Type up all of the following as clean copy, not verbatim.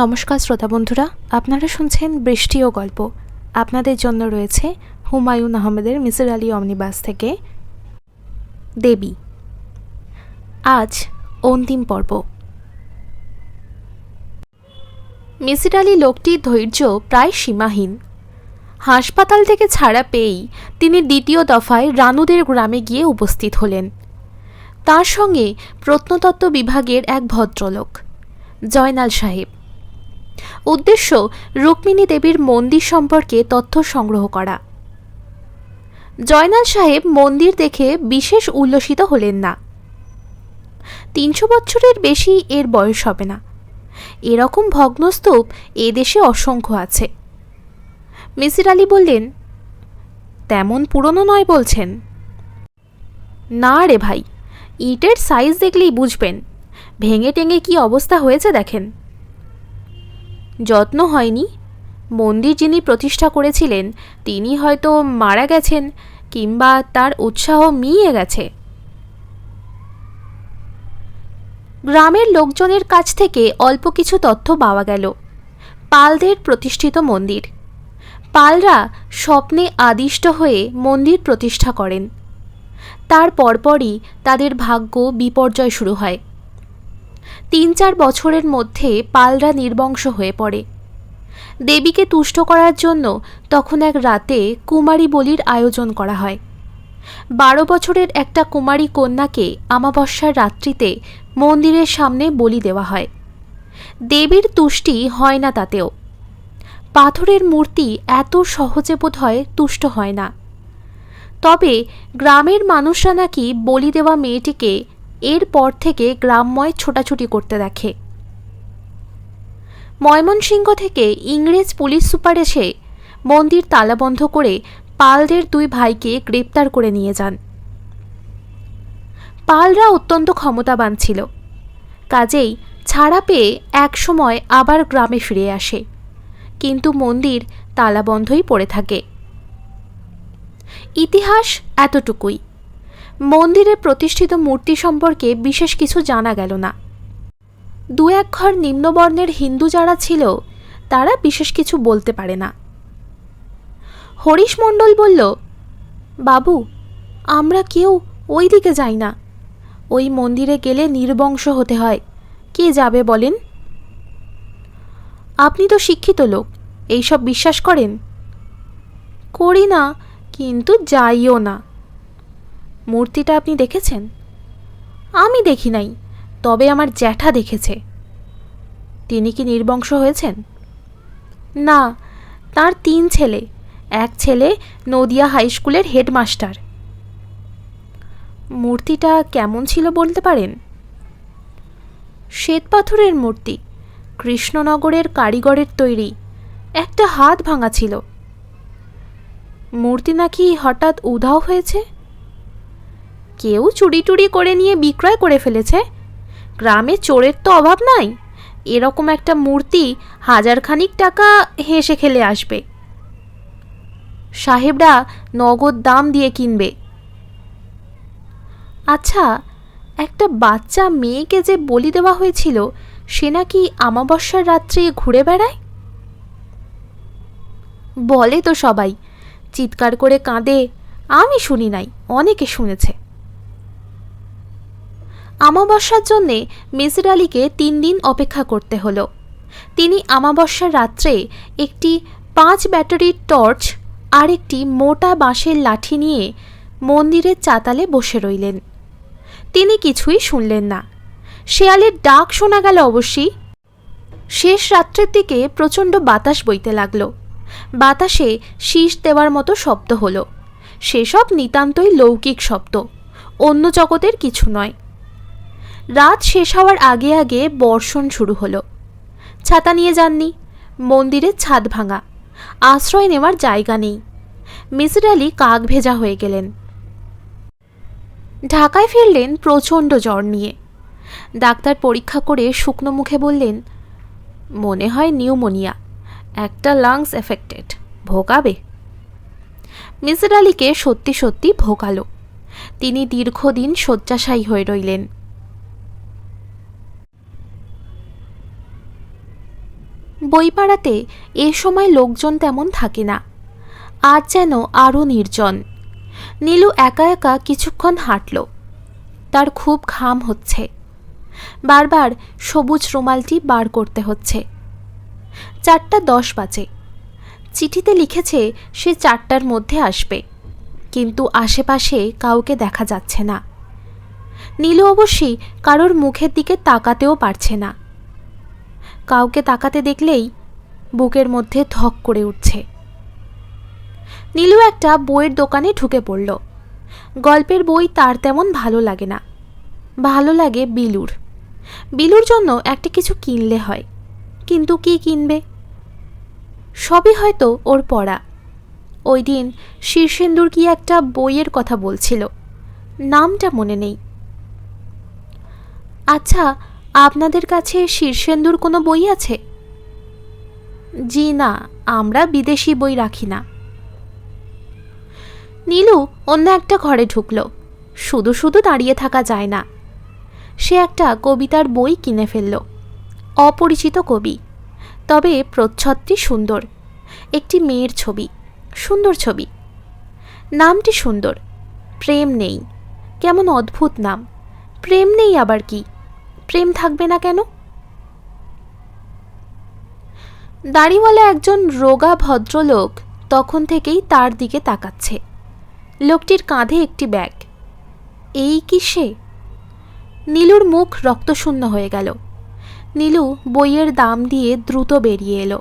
নমস্কার শ্রোতা বন্ধুরা, আপনারা শুনছেন বৃষ্টি ও গল্প। আপনাদের জন্য রয়েছে হুমায়ুন আহমেদের মিসির আলি অমনিবাস থেকে দেবী। আজ অন্তিম পর্ব। মিসির আলি লোকটির ধৈর্য প্রায় সীমাহীন। হাসপাতাল থেকে ছাড়া পেয়েই তিনি দ্বিতীয় দফায় রানুদের গ্রামে গিয়ে উপস্থিত হলেন। তার সঙ্গে প্রত্নতত্ত্ব বিভাগের এক ভদ্রলোক, জয়নাল সাহেব। উদ্দেশ্য রুক্মিণী দেবীর মন্দির সম্পর্কে তথ্য সংগ্রহ করা। জয়নাল সাহেব মন্দির দেখে বিশেষ উল্লসিত হলেন না। ৩০০ বছরের বেশি এর বয়স হবে না। এরকম ভগ্নস্তূপ এদেশে অসংখ্য আছে। মিসির আলি বললেন, তেমন পুরনো নয় বলছেন? না রে ভাই, ইটের সাইজ দেখলেই বুঝবেন। ভেঙে টেঙে কি অবস্থা হয়েছে দেখেন। যত্ন হয়নি। মন্দির যিনি প্রতিষ্ঠা করেছিলেন তিনি হয়তো মারা গেছেন, কিংবা তার উৎসাহ মিইয়ে গেছে। গ্রামের লোকজনের কাছ থেকে অল্প কিছু তথ্য পাওয়া গেল। পালদের প্রতিষ্ঠিত মন্দির। পালরা স্বপ্নে আদিষ্ট হয়ে মন্দির প্রতিষ্ঠা করেন। তার পরপরই তাদের ভাগ্য বিপর্যয় শুরু হয়। ৩-৪ বছরের মধ্যে পালরা নির্বংশ হয়ে পড়ে। দেবীকে তুষ্ট করার জন্য তখন এক রাতে কুমারী বলির আয়োজন করা হয়। ১২ বছরের একটা কুমারী কন্যাকে অমাবস্যার রাত্রিতে মন্দিরের সামনে বলি দেওয়া হয়। দেবীর তুষ্টি হয় না তাতেও। পাথরের মূর্তি এত সহজে বোধ হয় তুষ্ট হয় না। তবে গ্রামের মানুষরা নাকি বলি দেওয়া মেয়েটিকে এরপর থেকে গ্রামময় ছোটাছুটি করতে দেখে। ময়মনসিংহ থেকে ইংরেজ পুলিশ সুপার এসে মন্দির তালাবন্ধ করে পালদের ২ ভাইকে গ্রেপ্তার করে নিয়ে যান। পালরা অত্যন্ত ক্ষমতাবান ছিল, কাজেই ছাড়া পেয়ে একসময় আবার গ্রামে ফিরে আসে, কিন্তু মন্দির তালাবন্ধই পড়ে থাকে। ইতিহাস এতটুকুই। মন্দিরে প্রতিষ্ঠিত মূর্তি সম্পর্কে বিশেষ কিছু জানা গেল না। ২-১ ঘর নিম্নবর্ণের হিন্দু যারা ছিল তারা বিশেষ কিছু বলতে পারে না। হরিশ মণ্ডল বলল, বাবু, আমরা কেউ ওই দিকে যাই না। ওই মন্দিরে গেলে নির্বংশ হতে হয়। কে যাবে বলেন? আপনি তো শিক্ষিত লোক, এইসব বিশ্বাস করেন? করি না, কিন্তু যাইও না। মূর্তিটা আপনি দেখেছেন? আমি দেখি নাই, তবে আমার জ্যাঠা দেখেছে। তিনি কি নির্বংশ হয়েছেন? না, তার ৩ ছেলে। এক ছেলে নদিয়া হাই স্কুলের হেডমাস্টার। মূর্তিটা কেমন ছিল বলতে পারেন? শ্বেতপাথরের মূর্তি, কৃষ্ণনগরের কারিগরের তৈরি। একটা হাত ভাঙা ছিল। মূর্তি নাকি হঠাৎ উধাও হয়েছে। কেউ চুরি টুরি করে নিয়ে বিক্রয় করে ফেলেছে। গ্রামে চোরের তো অভাব নাই। এরকম একটা মূর্তি ১০০০ টাকা হেসে খেলে আসবে। সাহেবরা নগদ দাম দিয়ে কিনবে। আচ্ছা, একটা বাচ্চা মেয়েকে যে বলি দেওয়া হয়েছিল সে নাকি অমাবস্যার রাত্রে ঘুরে বেড়ায়। বলে তো সবাই, চিৎকার করে কাঁদে। আমি শুনি নাই, অনেকে শুনেছে। অমাবস্যার জন্যে মিসির আলিকে ৩ দিন অপেক্ষা করতে হলো। তিনি অমাবস্যার রাত্রে একটি ৫ ব্যাটারির টর্চ আর একটি মোটা বাঁশের লাঠি নিয়ে মন্দিরের চাতালে বসে রইলেন। তিনি কিছুই শুনলেন না। শেয়ালের ডাক শোনা গেল অবশ্যই। শেষ রাত্রের দিকে প্রচণ্ড বাতাস বইতে লাগল। বাতাসে শীষ দেওয়ার মতো শব্দ হলো। সেসব নিতান্তই লৌকিক শব্দ, অন্য জগতের কিছু নয়। রাত শেষ হওয়ার আগে আগে বর্ষণ শুরু হলো। ছাতা নিয়ে যাননি। মন্দিরের ছাদ ভাঙা, আশ্রয় নেওয়ার জায়গা নেই। মিসির আলি কাক ভেজা হয়ে গেলেন। ঢাকায় ফিরলেন প্রচণ্ড জ্বর নিয়ে। ডাক্তার পরীক্ষা করে শুকনো মুখে বললেন, মনে হয় নিউমোনিয়া, একটা লাংস এফেক্টেড, ভোগাবে। মিসির আলিকে সত্যি সত্যি ভোগালো। তিনি দীর্ঘদিন শয্যাশায়ী হয়ে রইলেন। বইপাড়াতে এ সময় লোকজন তেমন থাকে না। আজ যেন আরও নির্জন। নীলু একা একা কিছুক্ষণ হাঁটল। তার খুব ঘাম হচ্ছে। বারবার সবুজ রুমালটি বার করতে হচ্ছে। 4:10 বাজে। চিঠিতে লিখেছে সে 4টার মধ্যে আসবে, কিন্তু আশেপাশে কাউকে দেখা যাচ্ছে না। নীলু অবশ্যই কারোর মুখের দিকে তাকাতেও পারছে না। কাউকে তাকাতে দেখলেই বুকের মধ্যে ধক করে উঠছে। নীলু একটা বইয়ের দোকানে ঢুকে পড়ল। গল্পের বই তার তেমন ভালো লাগে না। ভালো লাগে বিলুর। বিলুর জন্য একটা কিছু কিনলে হয়, কিন্তু কি কিনবে? সবই হয়তো ওর পড়া। ওই দিন শীর্ষেন্দুর কি একটা বইয়ের কথা বলছিল, নামটা মনে নেই। আচ্ছা, আপনাদের কাছে শীর্ষেন্দুর কোনো বই আছে? জি না, আমরা বিদেশি বই রাখি না। নীলু অন্য একটা ঘরে ঢুকল। শুধু শুধু দাঁড়িয়ে থাকা যায় না। সে একটা কবিতার বই কিনে ফেলল। অপরিচিত কবি, তবে প্রচ্ছদটি সুন্দর। একটি মেয়ের ছবি, সুন্দর ছবি। নামটি সুন্দর। প্রেম নেই। কেমন অদ্ভুত নাম। প্রেম নেই আবার কি? প্রেম থাকবে না কেন? দাড়িওয়ালা একজন রোগা ভদ্রলোক তখন থেকেই তার দিকে তাকাচ্ছে। লোকটির কাঁধে একটি ব্যাগ। এই কি সে? নীলুর মুখ রক্তশূন্য হয়ে গেল। নীলু বইয়ের দাম দিয়ে দ্রুত বেরিয়ে এলো।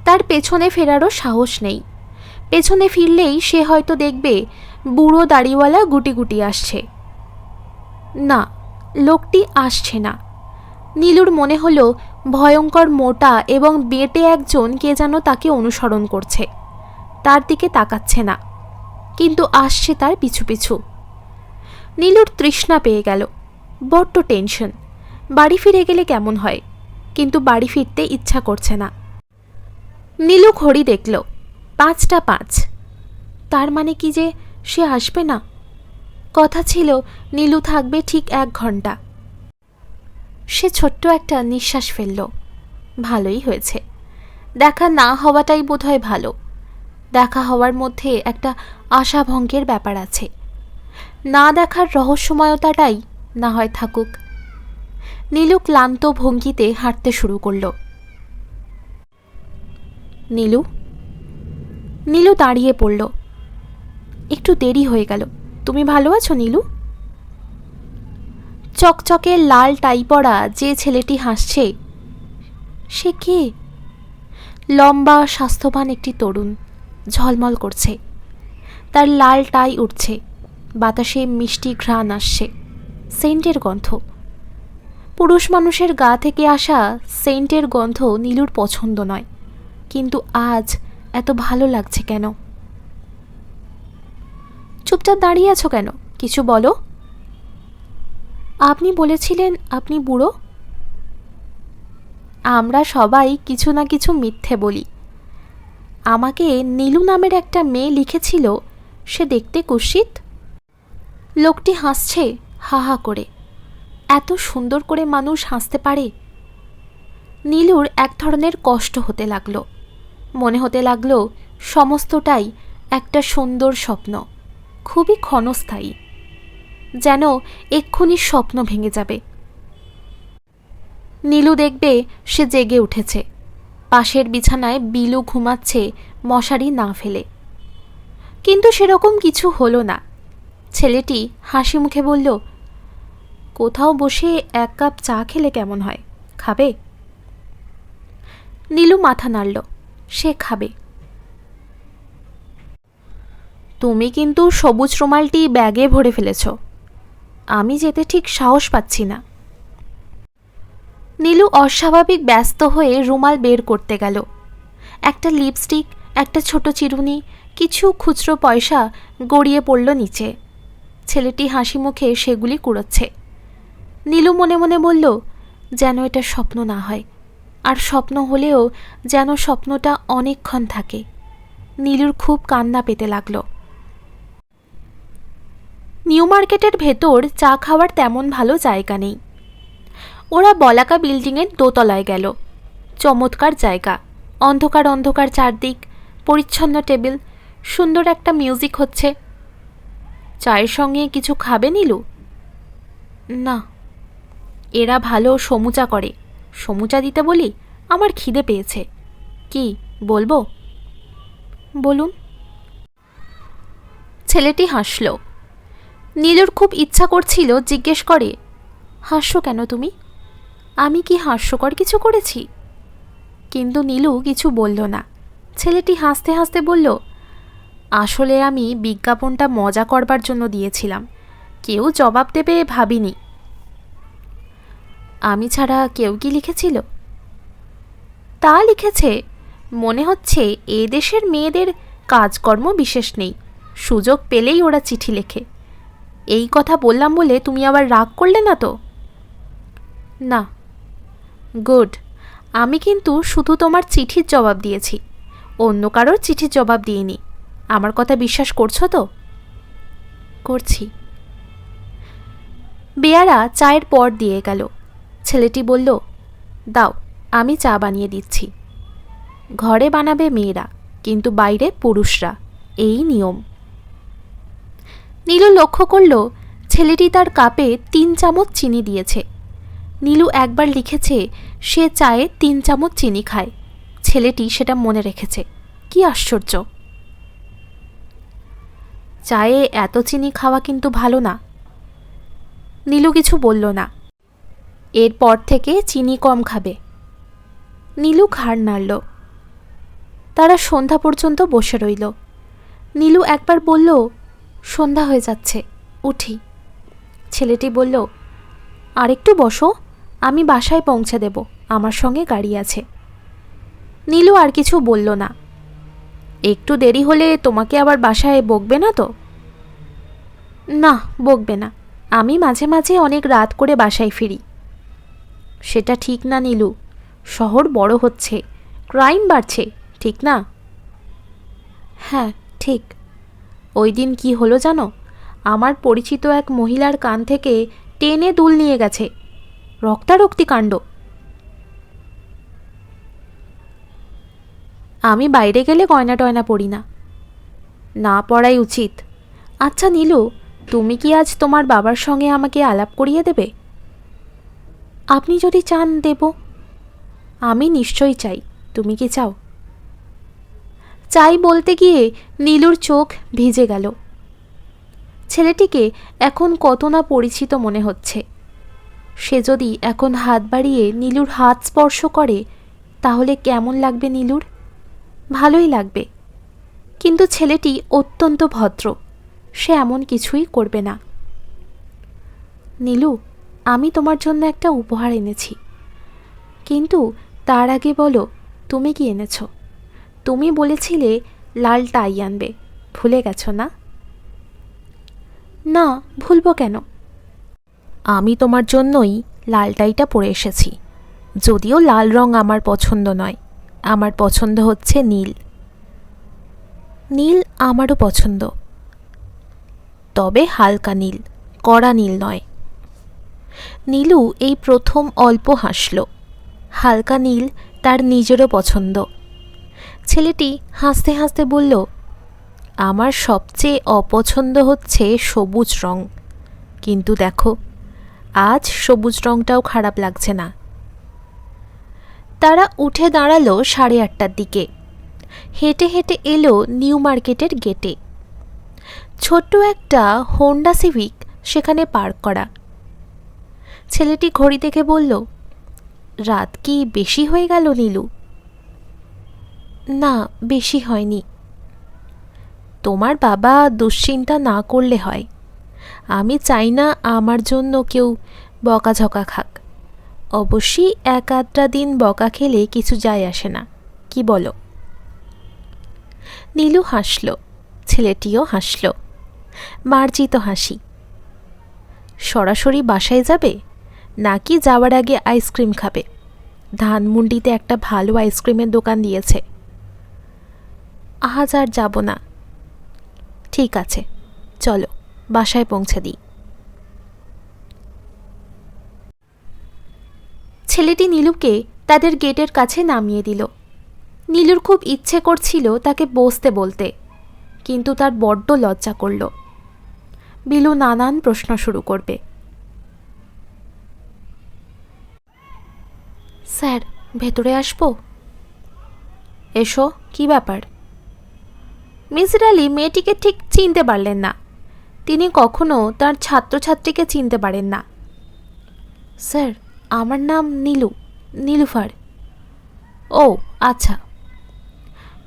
তার পেছনে ফেরারও সাহস নেই। পেছনে ফিরলেই সে হয়তো দেখবে বুড়ো দাড়িওয়ালা গুটি গুটি আসছে। না, লোকটি আসছে না। নীলুর মনে হলো ভয়ঙ্কর মোটা এবং বেঁটে একজন কে যেন তাকে অনুসরণ করছে। তার দিকে তাকাচ্ছে না, কিন্তু আসছে তার পিছু পিছু। নীলুর তৃষ্ণা পেয়ে গেল। বড্ড টেনশন। বাড়ি ফিরে গেলে কেমন হয়, কিন্তু বাড়ি ফিরতে ইচ্ছা করছে না। নীলু ঘড়ি দেখল, 5:05। তার মানে কি যে সে আসবে না? কথা ছিল নীলু থাকবে ঠিক 1 ঘন্টা। সে ছোট্ট একটা নিঃশ্বাস ফেলল। ভালোই হয়েছে। দেখা না হওয়াটাই বোধহয় ভালো। দেখা হওয়ার মধ্যে একটা আশাভঙ্গের ব্যাপার আছে। না দেখার রহস্যময়তাটাই না হয় থাকুক। নীলু ক্লান্ত ভঙ্গিতে হাঁটতে শুরু করল। নীলু নীলু দাঁড়িয়ে পড়ল। একটু দেরি হয়ে গেল। তুমি ভালো আছো নীলু? চকচকে লাল টাই পরা যে ছেলেটি হাসছে, সে কে? লম্বা স্বাস্থ্যবান একটি তরুণ, ঝলমল করছে। তার লাল টাই উঠছে। বাতাসে মিষ্টি ঘ্রাণ আসছে, সেন্টের গন্ধ। পুরুষ মানুষের গা থেকে আসা সেন্টের গন্ধ নীলুর পছন্দ নয়, কিন্তু আজ এত ভালো লাগছে কেন? চুপচাপ দাঁড়িয়ে আছো কেন? কিছু বলো। আপনি বলেছিলেন আপনি বুড়ো। আমরা সবাই কিছু না কিছু মিথ্যে বলি। আমাকে নীলু নামের একটা মেয়ে লিখেছিল সে দেখতে কুৎসিত। লোকটি হাসছে হা হা করে। এত সুন্দর করে মানুষ হাসতে পারে? নীলুর এক ধরনের কষ্ট হতে লাগলো। মনে হতে লাগলো সমস্তটাই একটা সুন্দর স্বপ্ন, খুবই ক্ষণস্থায়ী, যেন এক্ষুনি স্বপ্ন ভেঙে যাবে। নীলু দেখবে সে জেগে উঠেছে। পাশের বিছানায় বিলু ঘুমাচ্ছে মশারি না ফেলে। কিন্তু সেরকম কিছু হলো না। ছেলেটি হাসি মুখে বলল, কোথাও বসে 1 কাপ চা খেলে কেমন হয়, খাবে? নীলু মাথা নাড়ল। সে খাবে। তুমি কিন্তু সবুজ রুমালটি ব্যাগে ভরে ফেলেছ। আমি যেতে ঠিক সাহস পাচ্ছি না। নীলু অস্বাভাবিক ব্যস্ত হয়ে রুমাল বের করতে গেল। একটা লিপস্টিক, একটা ছোট চিরুনি, কিছু খুচরো পয়সা গড়িয়ে পড়ল নিচে। ছেলেটি হাসি মুখে সেগুলি কুড়োচ্ছে। নীলু মনে মনে বলল, যেন এটা স্বপ্ন না হয়, আর স্বপ্ন হলেও যেন স্বপ্নটা অনেকক্ষণ থাকে। নীলুর খুব কান্না পেতে লাগলো। নিউ মার্কেটের ভেতর চা খাওয়ার তেমন ভালো জায়গা নেই। ওরা বলাকা বিল্ডিংয়ের দোতলায় গেল। চমৎকার জায়গা, অন্ধকার অন্ধকার চারদিক, পরিচ্ছন্ন টেবিল, সুন্দর একটা মিউজিক হচ্ছে। চায়ের সঙ্গে কিছু খাবে নীলু? না। এরা ভালো সমুচা করে, সমুচা দিতে বলি? আমার খিদে পেয়েছে। কি বলবো? বলুন। ছেলেটি হাসল। নীলুর খুব ইচ্ছা করছিল জিজ্ঞেস করে, হাসছো কেন তুমি? আমি কি হাস্যকর কিছু করেছি? কিন্তু নীলু কিছু বলল না। ছেলেটি হাসতে হাসতে বলল, আসলে আমি বিজ্ঞাপনটা মজা করবার জন্য দিয়েছিলাম, কেউ জবাব দেবে ভাবিনি। আমি ছাড়া কেউ কি লিখেছিল? তা লিখেছে। মনে হচ্ছে এ দেশের মেয়েদের কাজকর্ম বিশেষ নেই, সুযোগ পেলেই ওরা চিঠি লেখে। এই কথা বললাম বলে তুমি আবার রাগ করলে না তো? না। গুড। আমি কিন্তু শুধু তোমার চিঠির জবাব দিয়েছি, অন্য কারোর চিঠির জবাব দিইনি। আমার কথা বিশ্বাস করছো তো? করছি। বেয়ারা চায়ের পর দিয়ে গেল। ছেলেটি বলল, দাও, আমি চা বানিয়ে দিচ্ছি। ঘরে বানাবে মেয়েরা, কিন্তু বাইরে পুরুষরা, এই নিয়ম। নীলু লক্ষ্য করল ছেলেটি তার কাপে 3 চামচ চিনি দিয়েছে। নীলু একবার লিখেছে সে চায়ে 3 চামচ চিনি খায়। ছেলেটি সেটা মনে রেখেছে। কি আশ্চর্য! চায়ে এত চিনি খাওয়া কিন্তু ভালো না। নীলু কিছু বলল না। এরপর থেকে চিনি কম খাবে। নীলু ঘাড় নাড়ল। তারা সন্ধ্যা পর্যন্ত বসে রইল। নীলু একবার বলল, সন্ধ্যা হয়ে যাচ্ছে, উঠি। ছেলেটি বলল, আরেকটু বসো, আমি বাসায় পৌঁছে দেব, আমার সঙ্গে গাড়ি আছে। নীলু আর কিছু বলল না। একটু দেরি হলে তোমাকে আবার বাসায় বকবে না তো? না, বকবে না। আমি মাঝে মাঝে অনেক রাত করে বাসায় ফিরি। সেটা ঠিক না নীলু, শহর বড় হচ্ছে, ক্রাইম বাড়ছে, ঠিক না? হ্যাঁ, ঠিক। ওই দিন কি হলো জানো? আমার পরিচিত এক মহিলার কান থেকে টেনে দুল নিয়ে গেছে। রক্তারক্তি কাণ্ড। আমি বাইরে গেলে গয়না টয়না পরি না, না পড়াই উচিত। আচ্ছা নীলু, তুমি কি আজ তোমার বাবার সঙ্গে আমাকে আলাপ করিয়ে দেবে? আপনি যদি চান দেব। আমি নিশ্চয়ই চাই। তুমি কি চাও? চাই বলতে গিয়ে নীলুর চোখ ভিজে গেল। ছেলেটিকে এখন কত না পরিচিত মনে হচ্ছে। সে যদি এখন হাত বাড়িয়ে নীলুর হাত স্পর্শ করে, তাহলে কেমন লাগবে নীলুর? ভালোই লাগবে। কিন্তু ছেলেটি অত্যন্ত ভদ্র, সে এমন কিছুই করবে না। নীলু, আমি তোমার জন্য একটা উপহার এনেছি। কিন্তু তার আগে বলো, তুমি কি এনেছ? তুমি বলেছিলে লাল টাই আনবে, ভুলে গেছো না? না, ভুলবো কেন? আমি তোমার জন্যই লাল টাইটা পরে এসেছি। যদিও লাল রং আমার পছন্দ নয়, আমার পছন্দ হচ্ছে নীল। নীল আমারও পছন্দ, তবে হালকা নীল, কড়া নীল নয়। নীলু এই প্রথম অল্প হাসল। হালকা নীল তার নিজেরও পছন্দ। ছেলেটি হাসতে হাসতে বলল, আমার সবচেয়ে অপছন্দ হচ্ছে সবুজ রং। কিন্তু দেখো, আজ সবুজ রংটাও খারাপ লাগছে না। তারা উঠে দাঁড়ালো 8:30টার দিকে। হেঁটে হেঁটে এলো নিউ মার্কেটের গেটে। ছোট্ট একটা হোন্ডা সিভিক সেখানে পার্ক করা। ছেলেটি ঘড়ি দেখে বলল, রাত কি বেশি হয়ে গেল নীলু? না, বেশি হয়নি। তোমার বাবা দুশ্চিন্তা না করলে হয়। আমি চাই না আমার জন্য কেউ বকাঝকা খাক। অবশ্যই 1-2টা দিন বকা খেলে কিছু যায় আসে না, কি বলো? নীলু হাসল, ছেলেটিও হাসল, মার্জিত হাসি। সরাসরি বাসায় যাবে, নাকি যাওয়ার আগে আইসক্রিম খাবে? ধানমন্ডিতে একটা ভালো আইসক্রিমের দোকান দিয়েছে। আজ আর যাব না। ঠিক আছে, চলো বাসায় পৌঁছে দিই। ছেলেটি নীলুকে তাদের গেটের কাছে নামিয়ে দিল। নীলুর খুব ইচ্ছে করছিল তাকে বসতে বলতে, কিন্তু তার বড্ড লজ্জা করল। বিলু নানান প্রশ্ন শুরু করবে। স্যার, ভেতরে আসবো? এসো, কি ব্যাপার? মিসির আলি মেয়েটিকে ঠিক চিনতে পারলেন না। তিনি কখনো তার ছাত্রছাত্রীকে চিনতে পারেন না। স্যার, আমার নাম নীলুফার। ও আচ্ছা।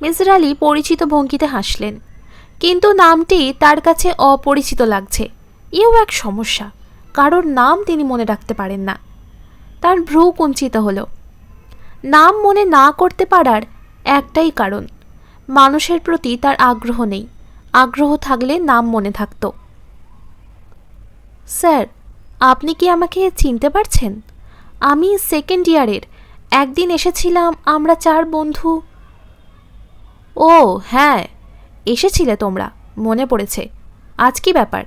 মিসির আলি পরিচিত ভঙ্গিতে হাসলেন, কিন্তু নামটি তার কাছে অপরিচিত লাগছে। এও এক সমস্যা, কারোর নাম তিনি মনে রাখতে পারেন না। তার ভ্রু কুঞ্চিত হলো। নাম মনে না করতে পারার একটাই কারণ, মানুষের প্রতি তার আগ্রহ নেই। আগ্রহ থাকলে নাম মনে থাকত। স্যার, আপনি কি আমাকে চিনতে পারছেন? আমি সেকেন্ড ইয়ারের, একদিন এসেছিলাম, আমরা 4 বন্ধু। ও হ্যাঁ, এসেছিলে তোমরা, মনে পড়েছে। আজ কি ব্যাপার?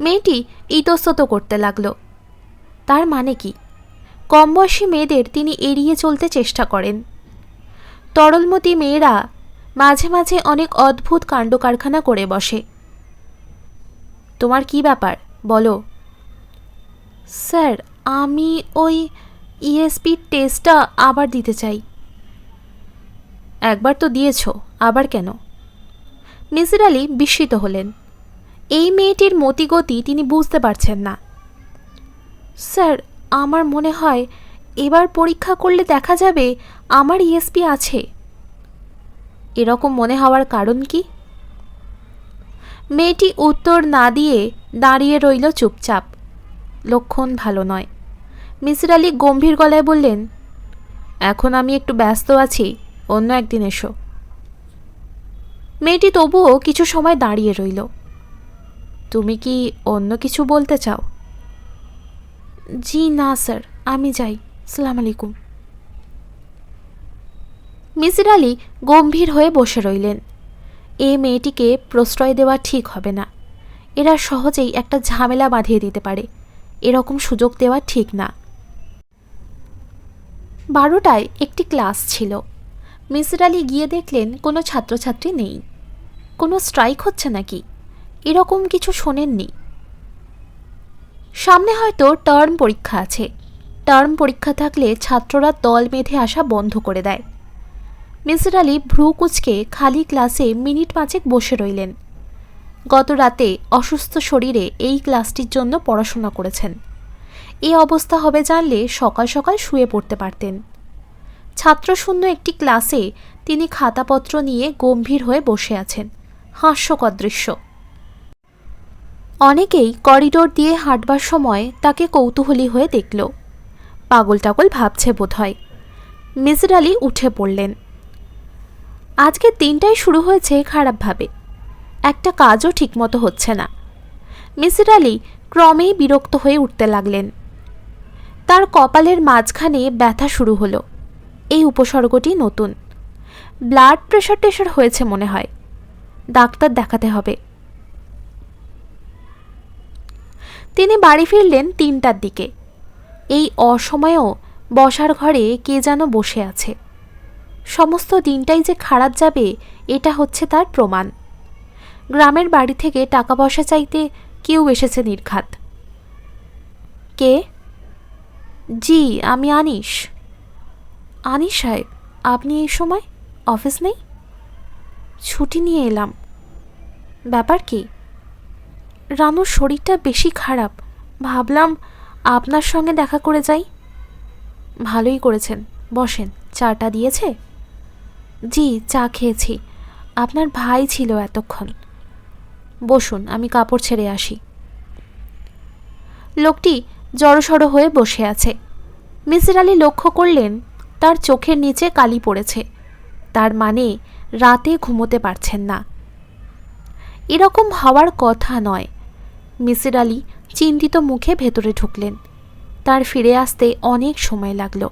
মেয়েটি ইতস্তত করতে লাগল। তার মানে কি? কম বয়সী মেয়েদের তিনি এড়িয়ে চলতে চেষ্টা করেন। তরলমতি মেয়েরা মাঝে মাঝে অনেক অদ্ভুত কাণ্ডকারখানা করে বসে। তোমার কি ব্যাপার, বলো। স্যার, আমি ওই ইএসপি টেস্টটা আবার দিতে চাই। একবার তো দিয়েছ, আবার কেন? মিসির আলি বিস্মিত হলেন। এই মেয়েটির মতিগতি তিনি বুঝতে পারছেন না। স্যার, আমার মনে হয় এবার পরীক্ষা করলে দেখা যাবে আমার ইএসপি আছে। এরকম মনে হওয়ার কারণ কি? মেয়েটি উত্তর না দিয়ে দাঁড়িয়ে রইল চুপচাপ। লক্ষণ ভালো নয়। মিসির আলি গম্ভীর গলায় বললেন, এখন আমি একটু ব্যস্ত আছি, অন্য একদিন এসো। মেয়েটি তবুও কিছু সময় দাঁড়িয়ে রইল। তুমি কি অন্য কিছু বলতে চাও? জি না স্যার, আমি যাই, আসসালামু আলাইকুম। মিসির আলি গম্ভীর হয়ে বসে রইলেন। এই মেয়েটিকে প্রশ্রয় দেওয়া ঠিক হবে না। এরা সহজেই একটা ঝামেলা বাঁধিয়ে দিতে পারে, এরকম সুযোগ দেওয়া ঠিক না। 12টায় একটি ক্লাস ছিল। মিসির আলি গিয়ে দেখলেন কোনো ছাত্রছাত্রী নেই। কোনো স্ট্রাইক হচ্ছে নাকি, এরকম কিছু শোনেননি। সামনে হয়তো টার্ম পরীক্ষা আছে। টার্ম পরীক্ষা থাকলে ছাত্ররা দল বেঁধে আসা বন্ধ করে দেয়। মিসির আলি ভ্রু কুঁচকে খালি ক্লাসে মিনিট 5 বসে রইলেন। গত রাতে অসুস্থ শরীরে এই ক্লাসটির জন্য পড়াশোনা করেছেন। এই অবস্থা হবে জানলে সকাল সকাল শুয়ে পড়তে পারতেন। ছাত্রশূন্য একটি ক্লাসে তিনি খাতাপত্র নিয়ে গম্ভীর হয়ে বসে আছেন। হাস্যকর দৃশ্য। অনেকেই করিডোর দিয়ে হাঁটবার সময় তাকে কৌতূহলী হয়ে দেখল। পাগল টাগল ভাবছে বোধহয়। মিসির আলি উঠে পড়লেন। আজকে দিনটাই শুরু হয়েছে খারাপভাবে। একটা কাজও ঠিকমতো হচ্ছে না। মিসির আলি ক্রমেই বিরক্ত হয়ে উঠতে লাগলেন। তার কপালের মাঝখানে ব্যথা শুরু হলো। এই উপসর্গটি নতুন। ব্লাড প্রেশার হয়েছে মনে হয়। ডাক্তার দেখাতে হবে। তিনি বাড়ি ফিরলেন 3টার দিকে। এই অসময়েও বসার ঘরে কে যেন বসে আছে। সমস্ত দিনটাই যে খারাপ যাবে এটা হচ্ছে তার প্রমাণ। গ্রামের বাড়ি থেকে টাকা পয়সা চাইতে কেউ এসেছে নির্ঘাত। কে? জি, আমি আনিস। আনিস সাহেব, আপনি এই সময়? অফিস নেই? ছুটি নিয়ে এলাম। ব্যাপার কি? রানুর শরীরটা বেশি খারাপ, ভাবলাম আপনার সঙ্গে দেখা করে যাই। ভালোই করেছেন, বসেন। চাটা দিয়েছে? জি, চা খেয়েছি। আপনার ভাই ছিল এতক্ষণ। বসুন, আমি কাপড় ছেড়ে আসি। লোকটি জড়সড় হয়ে বসে আছে। মিসির আলি লক্ষ্য করলেন তার চোখের নিচে কালি পড়েছে। তার মানে রাতে ঘুমোতে পারছেন না। এরকম হওয়ার কথা নয়। মিসির আলি চিন্তিত মুখে ভেতরে ঢুকলেন। তার ফিরে আসতে অনেক সময় লাগল।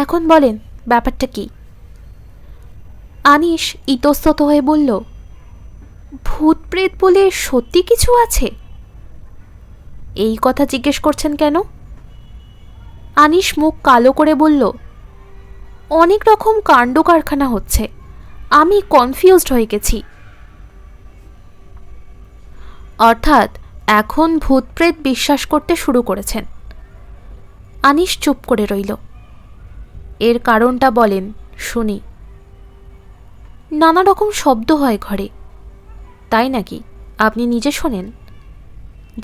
এখন বলেন, ব্যাপারটা কি? আনিস ইতস্তত হয়ে বলল, ভূত প্রেত বলে সত্যি কিছু আছে? এই কথা জিজ্ঞেস করছেন কেন? আনিশ মুখ কালো করে বলল, অনেক রকম কাণ্ড কারখানা হচ্ছে, আমি কনফিউজড হয়ে গেছি। অর্থাৎ এখন ভূতপ্রেত বিশ্বাস করতে শুরু করেছেন? আনিশ চুপ করে রইল। এর কারণটা বলেন, শুনি। নানা রকম শব্দ হয় ঘরে। তাই নাকি? আপনি নিজে শোনেন?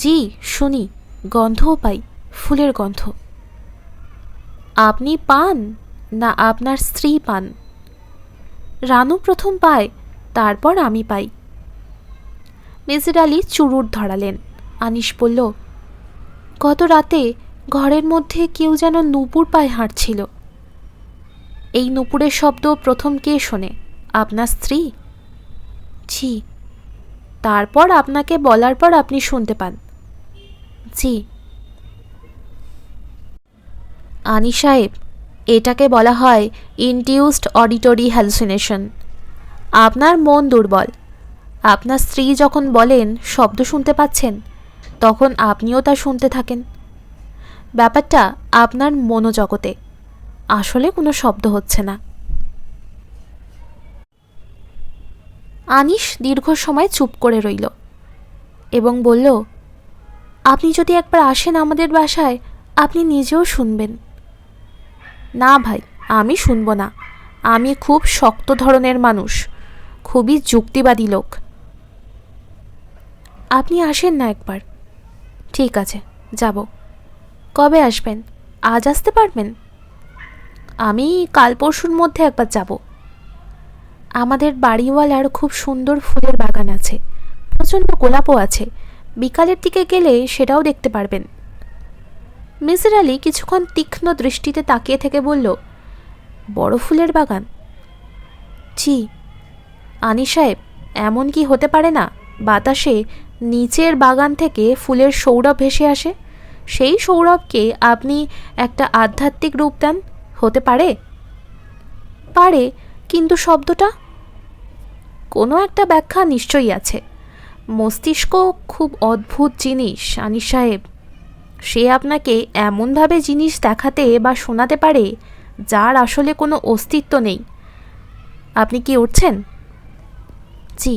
জি শুনি, গন্ধও পাই, ফুলের গন্ধ। আপনি পান না আপনার স্ত্রী পান? রানু প্রথম পায়, তারপর আমি পাই। মেজর আলী চুরুট ধরালেন। আনিশ বলল, গত রাতে ঘরের মধ্যে কেউ যেন নূপুর পায়ে হাঁটছিল। এই নূপুরের শব্দ প্রথম কে শোনে? আপনার স্ত্রী? জি। তারপর আপনাকে বলার পর আপনি শুনতে পান? জি। আনিশ সাহেব, এটাকে বলা হয় ইনডিউসড অডিটরি হ্যালুসিনেশন। আপনার মন দুর্বল। আপনার স্ত্রী যখন বলেন শব্দ শুনতে পাচ্ছেন, তখন আপনিও তা শুনতে থাকেন। ব্যাপারটা আপনার মনোজগতে, আসলে কোনো শব্দ হচ্ছে না। আনিশ দীর্ঘ সময় চুপ করে রইল এবং বলল, আপনি যদি একবার আসেন আমাদের বাসায়, আপনি নিজেও শুনবেন। না ভাই, আমি শুনব না। আমি খুব শক্ত ধরনের মানুষ, খুবই যুক্তিবাদী লোক। আপনি আসেন না একবার। ঠিক আছে, যাব। কবে আসবেন? আজ আসতে পারবেন? আমি কাল পরশুর মধ্যে একবার যাব। আমাদের বাড়িওয়ালার খুব সুন্দর ফুলের বাগান আছে, প্রচণ্ড গোলাপও আছে। বিকালের দিকে গেলে সেটাও দেখতে পারবেন। মেজর আলী কিছুক্ষণ তীক্ষ্ণ দৃষ্টিতে তাকিয়ে থেকে বলল, বড় ফুলের বাগান? জি। আনিশ সাহেব, এমন কি হতে পারে না বাতাসে নিচের বাগান থেকে ফুলের সৌরভ ভেসে আসে? সেই সৌরভকে আপনি একটা আধ্যাত্মিক রূপ দেন? হতে পারে? পারে, কিন্তু শব্দটা? কোনো একটা ব্যাখ্যা নিশ্চয়ই আছে। মস্তিষ্ক খুব অদ্ভুত জিনিস আনিশ সাহেব। সে আপনাকে এমনভাবে জিনিস দেখাতে বা শোনাতে পারে যার আসলে কোনো অস্তিত্ব নেই। আপনি কি উঠছেন? জি।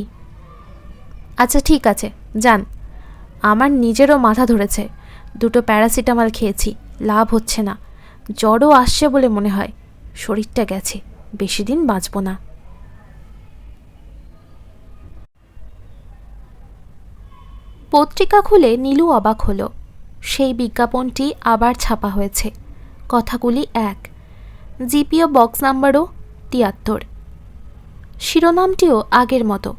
আচ্ছা ঠিক আছে, যান। আমার নিজেরও মাথা ধরেছে, দুটো প্যারাসিটামল খেয়েছি, লাভ হচ্ছে না। জ্বরও আসছে বলে মনে হয়। শরীরটা গেছে, বেশি দিন বাঁচব না। পত্রিকা খুলে নীলু অবাক হলো। সেই বিজ্ঞাপনটি আবার ছাপা হয়েছে। কথাগুলি এক, জিপিও বক্স নাম্বারও ৭৩। শিরোনামটিও আগের মতো,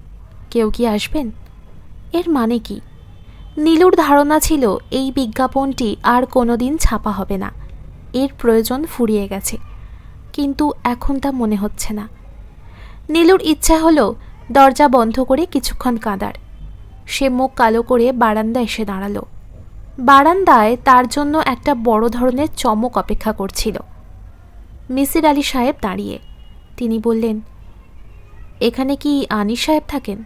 কেউ কি আসবেন? এর মানে কি? নীলুর ধারণা ছিল এই বিজ্ঞাপনটি আর কোনোদিন ছাপা হবে না, এর প্রয়োজন ফুরিয়ে গেছে, কিন্তু এখন তা মনে হচ্ছে না। নীলুর ইচ্ছা হলো দরজা বন্ধ করে কিছুক্ষণ কাঁদার। সে মুখ কালো করে বারান্দায় এসে দাঁড়ালো। বারান্দায় তার জন্য একটা বড় ধরনের চমক অপেক্ষা করছিল। মিসির আলী সাহেব দাঁড়িয়ে। তিনি বললেন, এখানে কি আনিশ সাহেব থাকেন?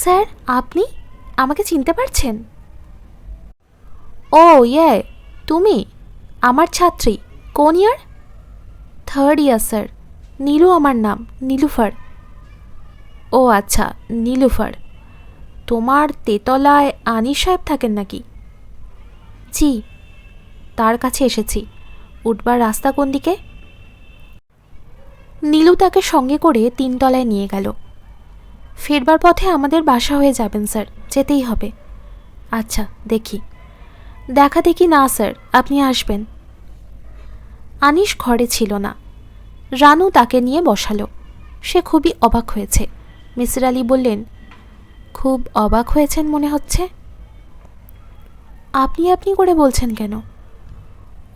স্যার, আপনি আমাকে চিনতে পারছেন? ও ইয়ে, তুমি আমার ছাত্রী। কোন ইয়ার? 3rd ইয়ার স্যার। নীলু আমার নাম, নীলুফার। ও আচ্ছা, নীলুফার। তোমার তেতলায় আনিশ সাহেব থাকেন নাকি? জি, তার কাছে এসেছি। উঠবার রাস্তা কোন দিকে? নীলু তাকে সঙ্গে করে 3 তলায় নিয়ে গেল। ফেরবার পথে আমাদের বাসা হয়ে যাবেন স্যার, যেতেই হবে। আচ্ছা, দেখি। দেখা দেখি না স্যার, আপনি আসবেন। আনিশ ঘরে ছিল না। রানু তাকে নিয়ে বসালো। সে খুবই অবাক হয়েছে। মিসির আলী বললেন, খুব অবাক হয়েছেন মনে হচ্ছে। আপনি আপনি করে বলছেন কেন?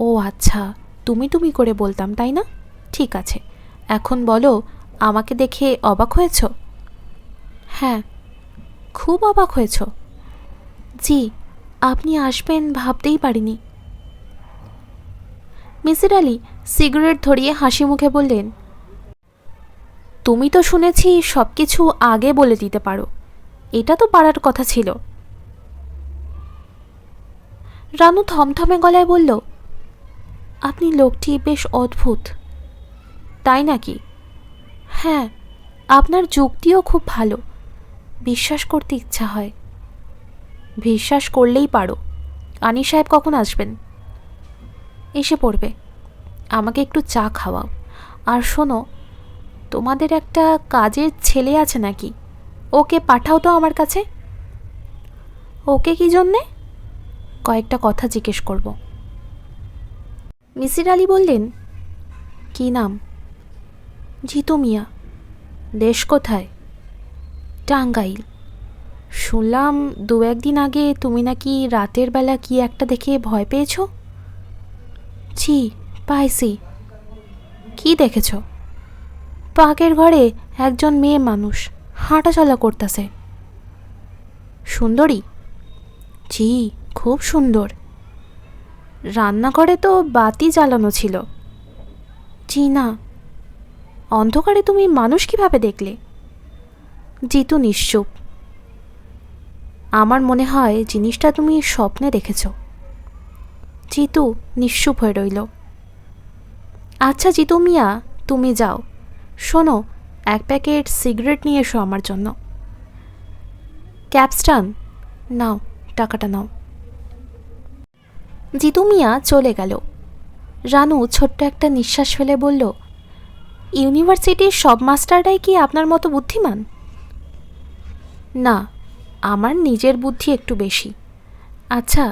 ও আচ্ছা, তুমি তুমি করে বলতাম তাই না? ঠিক আছে, এখন বলো, আমাকে দেখে অবাক হয়েছ? হ্যাঁ। খুব অবাক হয়েছ? জি, আপনি আসবেন ভাবতেই পারিনি। মিসির আলী সিগারেট ধরিয়ে হাসি মুখে বললেন, তুমি তো শুনেছি সব কিছু আগে বলে দিতে পারো, এটা তো পারার কথা ছিল। রানু থমথমে গলায় বলল, আপনি লোকটি বেশ অদ্ভুত। তাই নাকি? হ্যাঁ, আপনার যুক্তিও খুব ভালো, বিশ্বাস করতে ইচ্ছা হয়। বিশ্বাস করলেই পারো। আনিস সাহেব কখন আসবেন? এসে পড়বে। আমাকে একটু চা খাওয়াও। আর শোনো, তোমাদের একটা কাজের ছেলে আছে নাকি? ওকে পাঠাও তো আমার কাছে। ওকে কি জন্যে? কয়েকটা কথা জিজ্ঞেস করব। মিসির আলি বললেন, কি নাম? জিতু মিয়া। দেশ কোথায়? টাঙ্গাইল। শুনলাম 2-1 দিন আগে তুমি নাকি রাতের বেলা কি একটা দেখে ভয় পেয়েছ? জি, পাইছি। কি দেখেছ? পাকের ঘরে একজন মেয়ে মানুষ হাঁটাচলা করতেছে। সুন্দরী? জি, খুব সুন্দর। রান্নাঘরে তো বাতি জ্বালানো ছিল। জি না। অন্ধকারে তুমি মানুষ কিভাবে দেখলে? জিতু নিশ্চুপ। আমার মনে হয় জিনিসটা তুমি স্বপ্নে দেখেছ। জিতু নিশ্চুপ হয়ে রইল। আচ্ছা জিতু মিয়া, তুমি যাও। শোনো, 1 প্যাকেট সিগারেট নিয়ে এসো আমার জন্য। ক্যাপস্টান নাও, টাকাটা নাও। জিতু মিয়া চলে গেল। রানু ছোট্ট একটা নিঃশ্বাস ফেলে বলল, ইউনিভার্সিটির সব মাস্টাররাই কি আপনার মতো বুদ্ধিমান? না, আমার নিজের বুদ্ধি একটু বেশি। আচ্ছা,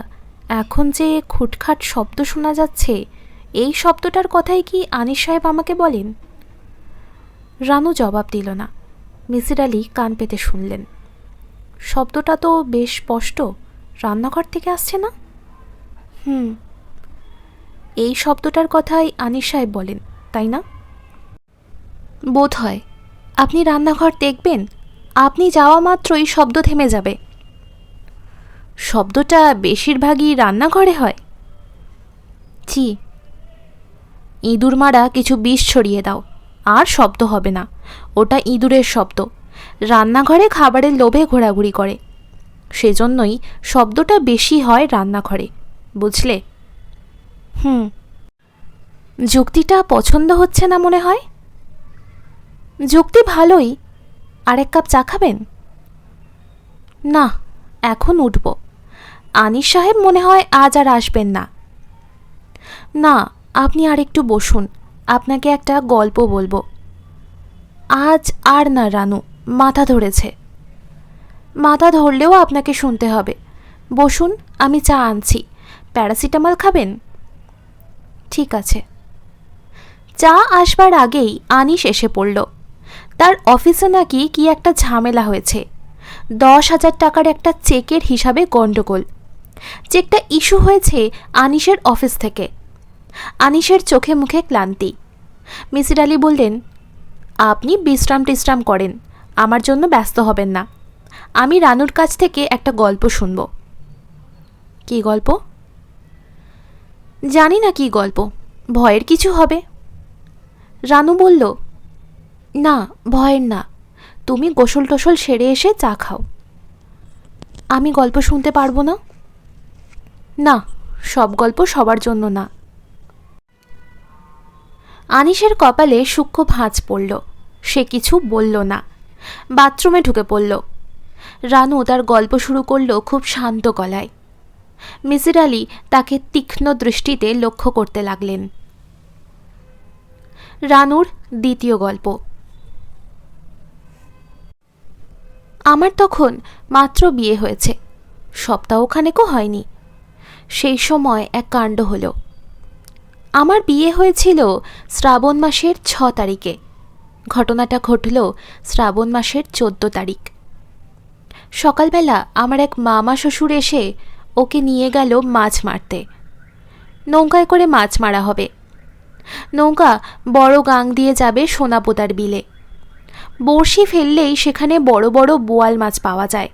এখন যে খুটখাট শব্দ শোনা যাচ্ছে, এই শব্দটার কথাই কি আনিস সাহেব আমাকে বলেন? রানু জবাব দিল না। মিসির আলি কান পেতে শুনলেন। শব্দটা তো বেশ স্পষ্ট, রান্নাঘর থেকে আসছে না? এই শব্দটার কথাই আনিস সাহেব বলেন, তাই না? বোধ হয়। আপনি রান্নাঘর দেখবেন, আপনি যাওয়া মাত্রই শব্দ থেমে যাবে। শব্দটা বেশিরভাগই রান্নাঘরে হয়? জি। ইঁদুর মারা কিছু বিষ ছড়িয়ে দাও, আর শব্দ হবে না। ওটা ইঁদুরের শব্দ, রান্নাঘরে খাবারের লোভে ঘোরাঘুরি করে। সেজন্যই শব্দটা বেশি হয় রান্নাঘরে, বুঝলে? যুক্তিটা পছন্দ হচ্ছে না মনে হয়। যুক্তি ভালোই। 1 কাপ চা খাবেন? না, এখন উঠব। আনিস সাহেব মনে হয় আজ আর আসবেন না। না, আপনি আর একটু বসুন, আপনাকে একটা গল্প বলবো। আজ আর না রানু, মাথা ধরেছে। মাথা ধরলেও আপনাকে শুনতে হবে। বসুন, আমি চা আনছি। প্যারাসিটামল খাবেন? ঠিক আছে। চা আসবার আগেই আনিস এসে পড়ল। তার অফিসে নাকি কি একটা ঝামেলা হয়েছে। 10,000 টাকার একটা চেকের হিসাবে গণ্ডগোল। চেকটা ইস্যু হয়েছে আনিসের অফিস থেকে। আনিসের চোখে মুখে ক্লান্তি। মিসির আলি বললেন, আপনি বিশ্রাম টিশ্রাম করেন, আমার জন্য ব্যস্ত হবেন না। আমি রানুর কাছ থেকে একটা গল্প শুনব। কি গল্প? জানি না কি গল্প, ভয়ের কিছু হবে। রানু বলল, না, ভয়ের না। তুমি গোসল টোসল সেরে এসে চা খাও। আমি গল্প শুনতে পারবো না। না, সব গল্প সবার জন্য না। আনিসের কপালে সূক্ষ্ম ভাঁজ পড়ল। সে কিছু বলল না, বাথরুমে ঢুকে পড়ল। রানু তার গল্প শুরু করল খুব শান্ত গলায়। মিসির আলি তাকে তীক্ষ্ণ দৃষ্টিতে লক্ষ্য করতে লাগলেন। রানুর দ্বিতীয় গল্প। আমার তখন মাত্র বিয়ে হয়েছে, সপ্তাহখানেকও হয়নি। সেই সময় এক কাণ্ড হলো। আমার বিয়ে হয়েছিল শ্রাবণ মাসের 6 তারিখে। ঘটনাটা ঘটল শ্রাবণ মাসের 14 তারিখ। সকালবেলা আমার এক মামা শ্বশুর এসে ওকে নিয়ে গেল মাছ মারতে। নৌকায় করে মাছ মারা হবে। নৌকা বড় গাং দিয়ে যাবে সোনাপোতার বিলে। বড়শি ফেললেই সেখানে বড় বড় বোয়াল মাছ পাওয়া যায়।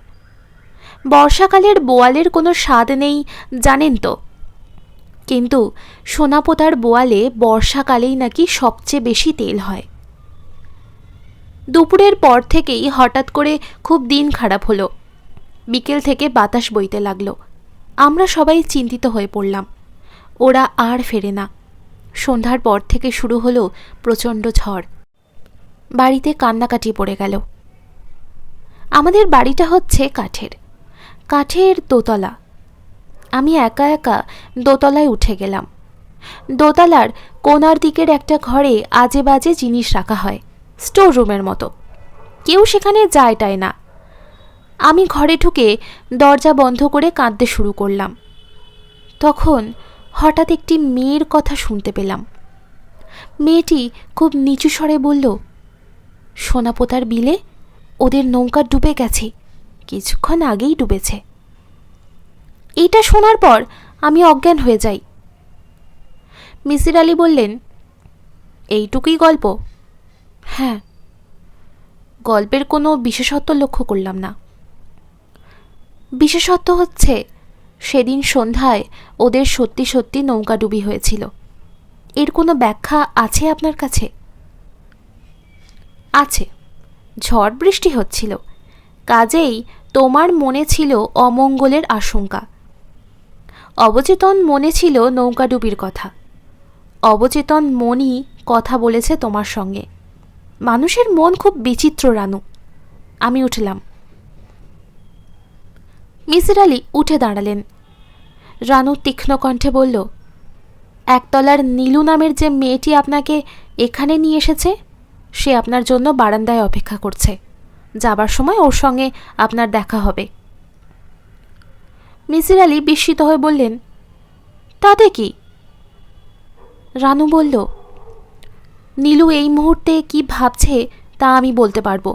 বর্ষাকালের বোয়ালের কোনো স্বাদ নেই, জানেন তো। কিন্তু সোনাপোতার বোয়ালে বর্ষাকালেই নাকি সবচেয়ে বেশি তেল হয়। দুপুরের পর থেকেই হঠাৎ করে খুব দিন খারাপ হলো। বিকেল থেকে বাতাস বইতে লাগলো। আমরা সবাই চিন্তিত হয়ে পড়লাম। ওরা আর ফেরে না। সন্ধ্যার পর থেকে শুরু হলো প্রচণ্ড ঝড়। বাড়িতে কান্নাকাটি পড়ে গেল। আমাদের বাড়িটা হচ্ছে কাঠের দোতলা। আমি একা একা দোতলায় উঠে গেলাম। দোতলার কোণার দিকের একটা ঘরে আজে বাজে জিনিস রাখা হয়, স্টোর রুমের মতো। কেউ সেখানে যায় না। আমি ঘরে ঢুকে দরজা বন্ধ করে কাঁদতে শুরু করলাম। তখন হঠাৎ একটি মেয়ের কথা শুনতে পেলাম। মেয়েটি খুব নিচু স্বরে বলল, সোনাপোতার বিলে ওদের নৌকা ডুবে গেছে, কিছুক্ষণ আগেই ডুবেছে। এইটা শোনার পর আমি অজ্ঞান হয়ে যাই। মিসির আলি বললেন, এইটুকুই গল্প? হ্যাঁ। গল্পের কোনো বিশেষত্ব লক্ষ্য করলাম না। বিশেষত্ব হচ্ছে সেদিন সন্ধ্যায় ওদের সত্যি সত্যি নৌকাডুবি হয়েছিল। এর কোনো ব্যাখ্যা আছে আপনার কাছে? আছে। ঝড় বৃষ্টি হচ্ছিল, কাজেই তোমার মনে ছিল অমঙ্গলের আশঙ্কা। অবচেতন মনে ছিল নৌকাডুবির কথা। অবচেতন মনই কথা বলেছে তোমার সঙ্গে। মানুষের মন খুব বিচিত্র রানু। আমি উঠলাম। মিসির আলি উঠে দাঁড়ালেন। রানু তীক্ষ্ণ কণ্ঠে বলল, একতলার নীলু নামের যে মেয়েটি আপনাকে এখানে নিয়ে এসেছে, সে আপনার জন্য বারান্দায় অপেক্ষা করছে। যাবার সময় ওর সঙ্গে আপনার দেখা হবে। মিসির আলি বিস্মিত হয়ে বললেন, তাতে কি? রানু বলল, নীলু এই মুহূর্তে কি ভাবছে তা আমি বলতে পারবো।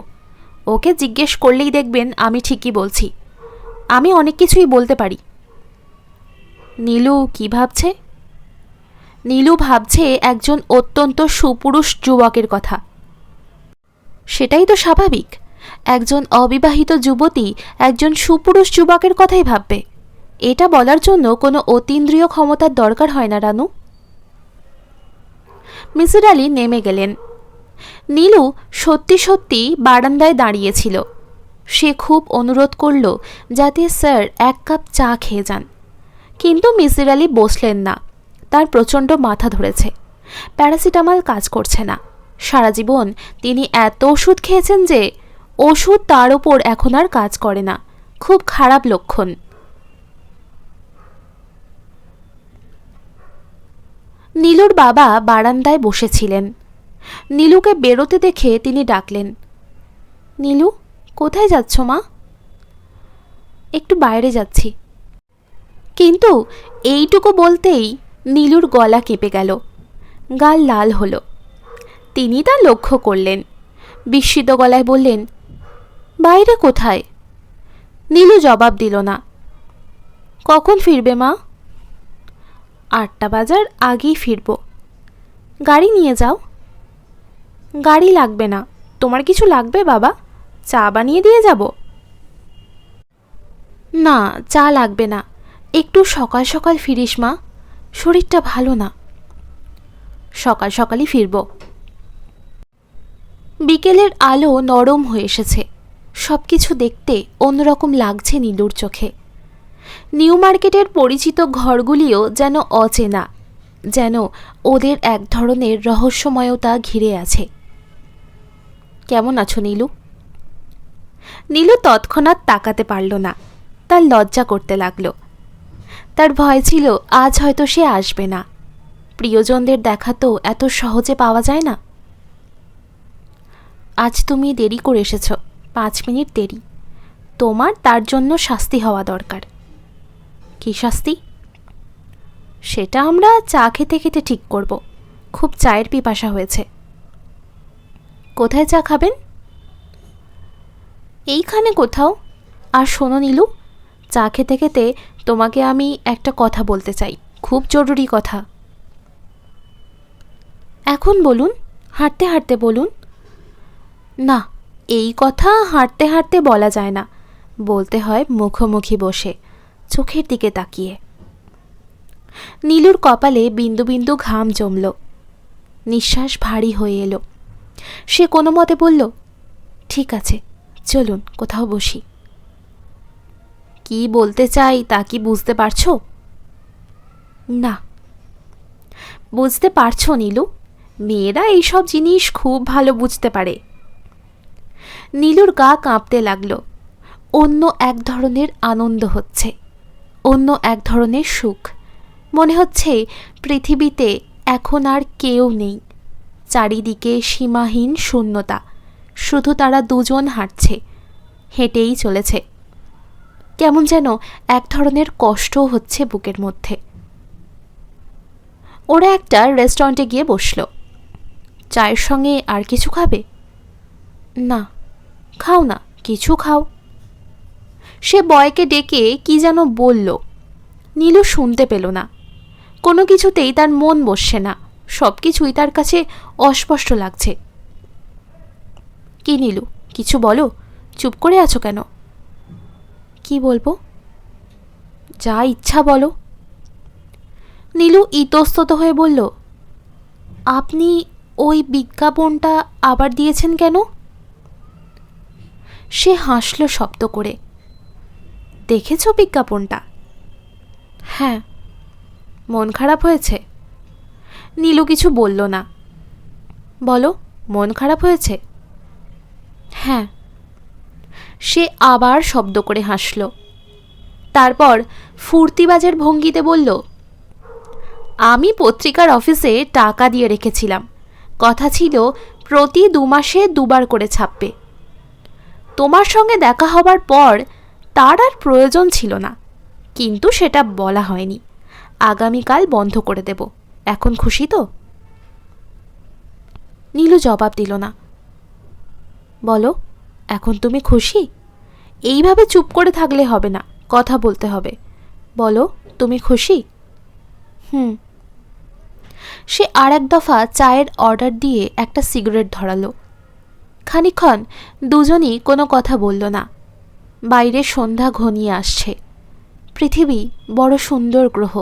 ওকে জিজ্ঞেস করলেই দেখবেন আমি ঠিকই বলছি। আমি অনেক কিছুই বলতে পারি। নীলু কি ভাবছে? নীলু ভাবছে একজন অত্যন্ত সুপুরুষ যুবকের কথা। সেটাই তো স্বাভাবিক। একজন অবিবাহিত যুবতী একজন সুপুরুষ যুবকের কথাই ভাববে। এটা বলার জন্য কোনো অতীন্দ্রিয় ক্ষমতার দরকার হয় না রানু। মিসির আলি নেমে গেলেন। নীলু সত্যি সত্যি বারান্দায় দাঁড়িয়েছিল। সে খুব অনুরোধ করল যাতে স্যার এক কাপ চা খেয়ে যান, কিন্তু মিসির আলি বসলেন না। তার প্রচণ্ড মাথা ধরেছে, প্যারাসিটামল কাজ করছে না। সারা জীবন তিনি এত ওষুধ খেয়েছেন যে ওষুধ তার ওপর এখন আর কাজ করে না। খুব খারাপ লক্ষণ। নীলুর বাবা বারান্দায় বসেছিলেন। নীলুকে বেরোতে দেখে তিনি ডাকলেন, নীলু, কোথায় যাচ্ছ মা? একটু বাইরে যাচ্ছি। কিন্তু এইটুকু বলতেই নীলুর গলা কেঁপে গেল, গাল লাল হলো। তিনি তা লক্ষ্য করলেন। বিস্মিত গলায় বললেন, বাইরে কোথায়? নীলু জবাব দিল না। কখন ফিরবে মা? 8টা বাজার আগেই ফিরব। গাড়ি নিয়ে যাও। গাড়ি লাগবে না। তোমার কিছু লাগবে বাবা? চা বানিয়ে দিয়ে যাব? না, চা লাগবে না। একটু সকাল সকাল ফিরিস মা, শরীরটা ভালো না। সকাল সকালই ফিরব। বিকেলের আলো নরম হয়ে এসেছে। সব কিছু দেখতে অন্যরকম লাগছে নীলুর চোখে। নিউ মার্কেটের পরিচিত ঘরগুলিও যেন অচেনা, যেন ওদের এক ধরনের রহস্যময়তা ঘিরে আছে। কেমন আছো নীলু? নীলু তৎক্ষণাৎ তাকাতে পারল না। তার লজ্জা করতে লাগল। তার ভয় ছিল আজ হয়তো সে আসবে না। প্রিয়জনদের দেখা তো এত সহজে পাওয়া যায় না। আজ তুমি দেরি করে এসেছ, 5 মিনিট দেরি। তোমার তার জন্য শাস্তি হওয়া দরকার। কি শাস্তি? সেটা আমরা চা খেতে খেতে ঠিক করব। খুব চায়ের পিপাসা হয়েছে। কোথায় চা খাবেন? এইখানে কোথাও। আর শোনো নীলু, চা খেতে খেতে তোমাকে আমি একটা কথা বলতে চাই, খুব জরুরি কথা। এখন বলুন, হাঁটতে হাঁটতে বলুন। না, এই কথা হাঁটতে হাঁটতে বলা যায় না, বলতে হয় মুখোমুখি বসে, চোখের দিকে তাকিয়ে। নীলুর কপালে বিন্দু বিন্দু ঘাম জমল। নিঃশ্বাস ভারী হয়ে এলো। সে কোনো মতে বলল, ঠিক আছে, চলুন কোথাও বসি। কি বলতে চাই তা কি বুঝতে পারছো? না। বুঝতে পারছো নীলু, মেয়েরা এইসব জিনিস খুব ভালো বুঝতে পারে। নীলুর গা কাঁপতে লাগলো। অন্য এক ধরনের আনন্দ হচ্ছে, অন্য এক ধরনের সুখ। মনে হচ্ছে পৃথিবীতে এখন আর কেউ নেই, চারিদিকে সীমাহীন শূন্যতা, শুধু তারা দুজন হাঁটছে, হেঁটেই চলেছে। কেমন যেন এক ধরনের কষ্টও হচ্ছে বুকের মধ্যে। ওরা একটা রেস্টুরেন্টে গিয়ে বসল। চায়ের সঙ্গে আর কিছু খাবে? না। খাও না, কিছু খাও। সে বয়কে ডেকে কি যেন বলল। নীলু শুনতে পেল না। কোনো কিছুতেই তার মন বসছে না, সব কিছুই তার কাছে অস্পষ্ট লাগছে। কি নীলু, কিছু বলো, চুপ করে আছো কেন? কি বলবো? যা ইচ্ছা বলো। নীলু ইতস্তত হয়ে বলল, আপনি ওই বিজ্ঞাপনটা আবার দিয়েছেন কেন? সে হাসল শব্দ করে। দেখেছ বিজ্ঞাপনটা? হ্যাঁ। মন খারাপ হয়েছে? নীলু কিছু বলল না। বলো, মন খারাপ হয়েছে? হ্যাঁ। সে আবার শব্দ করে হাসল। তারপর ফুর্তিবাজের ভঙ্গিতে বলল, আমি পত্রিকার অফিসে টাকা দিয়ে রেখেছিলাম, কথা ছিল প্রতি 2 মাসে 2 বার করে ছাপবে। তোমার সঙ্গে দেখা হবার পর তার আর প্রয়োজন ছিল না, কিন্তু সেটা বলা হয়নি। আগামীকাল বন্ধ করে দেব। এখন খুশি তো? নীলু জবাব দিল না। বলো, এখন তুমি খুশি? এইভাবে চুপ করে থাকলে হবে না, কথা বলতে হবে। বলো, তুমি খুশি? হুম। সে আর এক দফা চায়ের অর্ডার দিয়ে একটা সিগারেট ধরালো। খানিকক্ষণ দুজনই কোনো কথা বলল না। বাইরে সন্ধ্যা ঘনিয়ে আসছে। পৃথিবী বড় সুন্দর গ্রহ,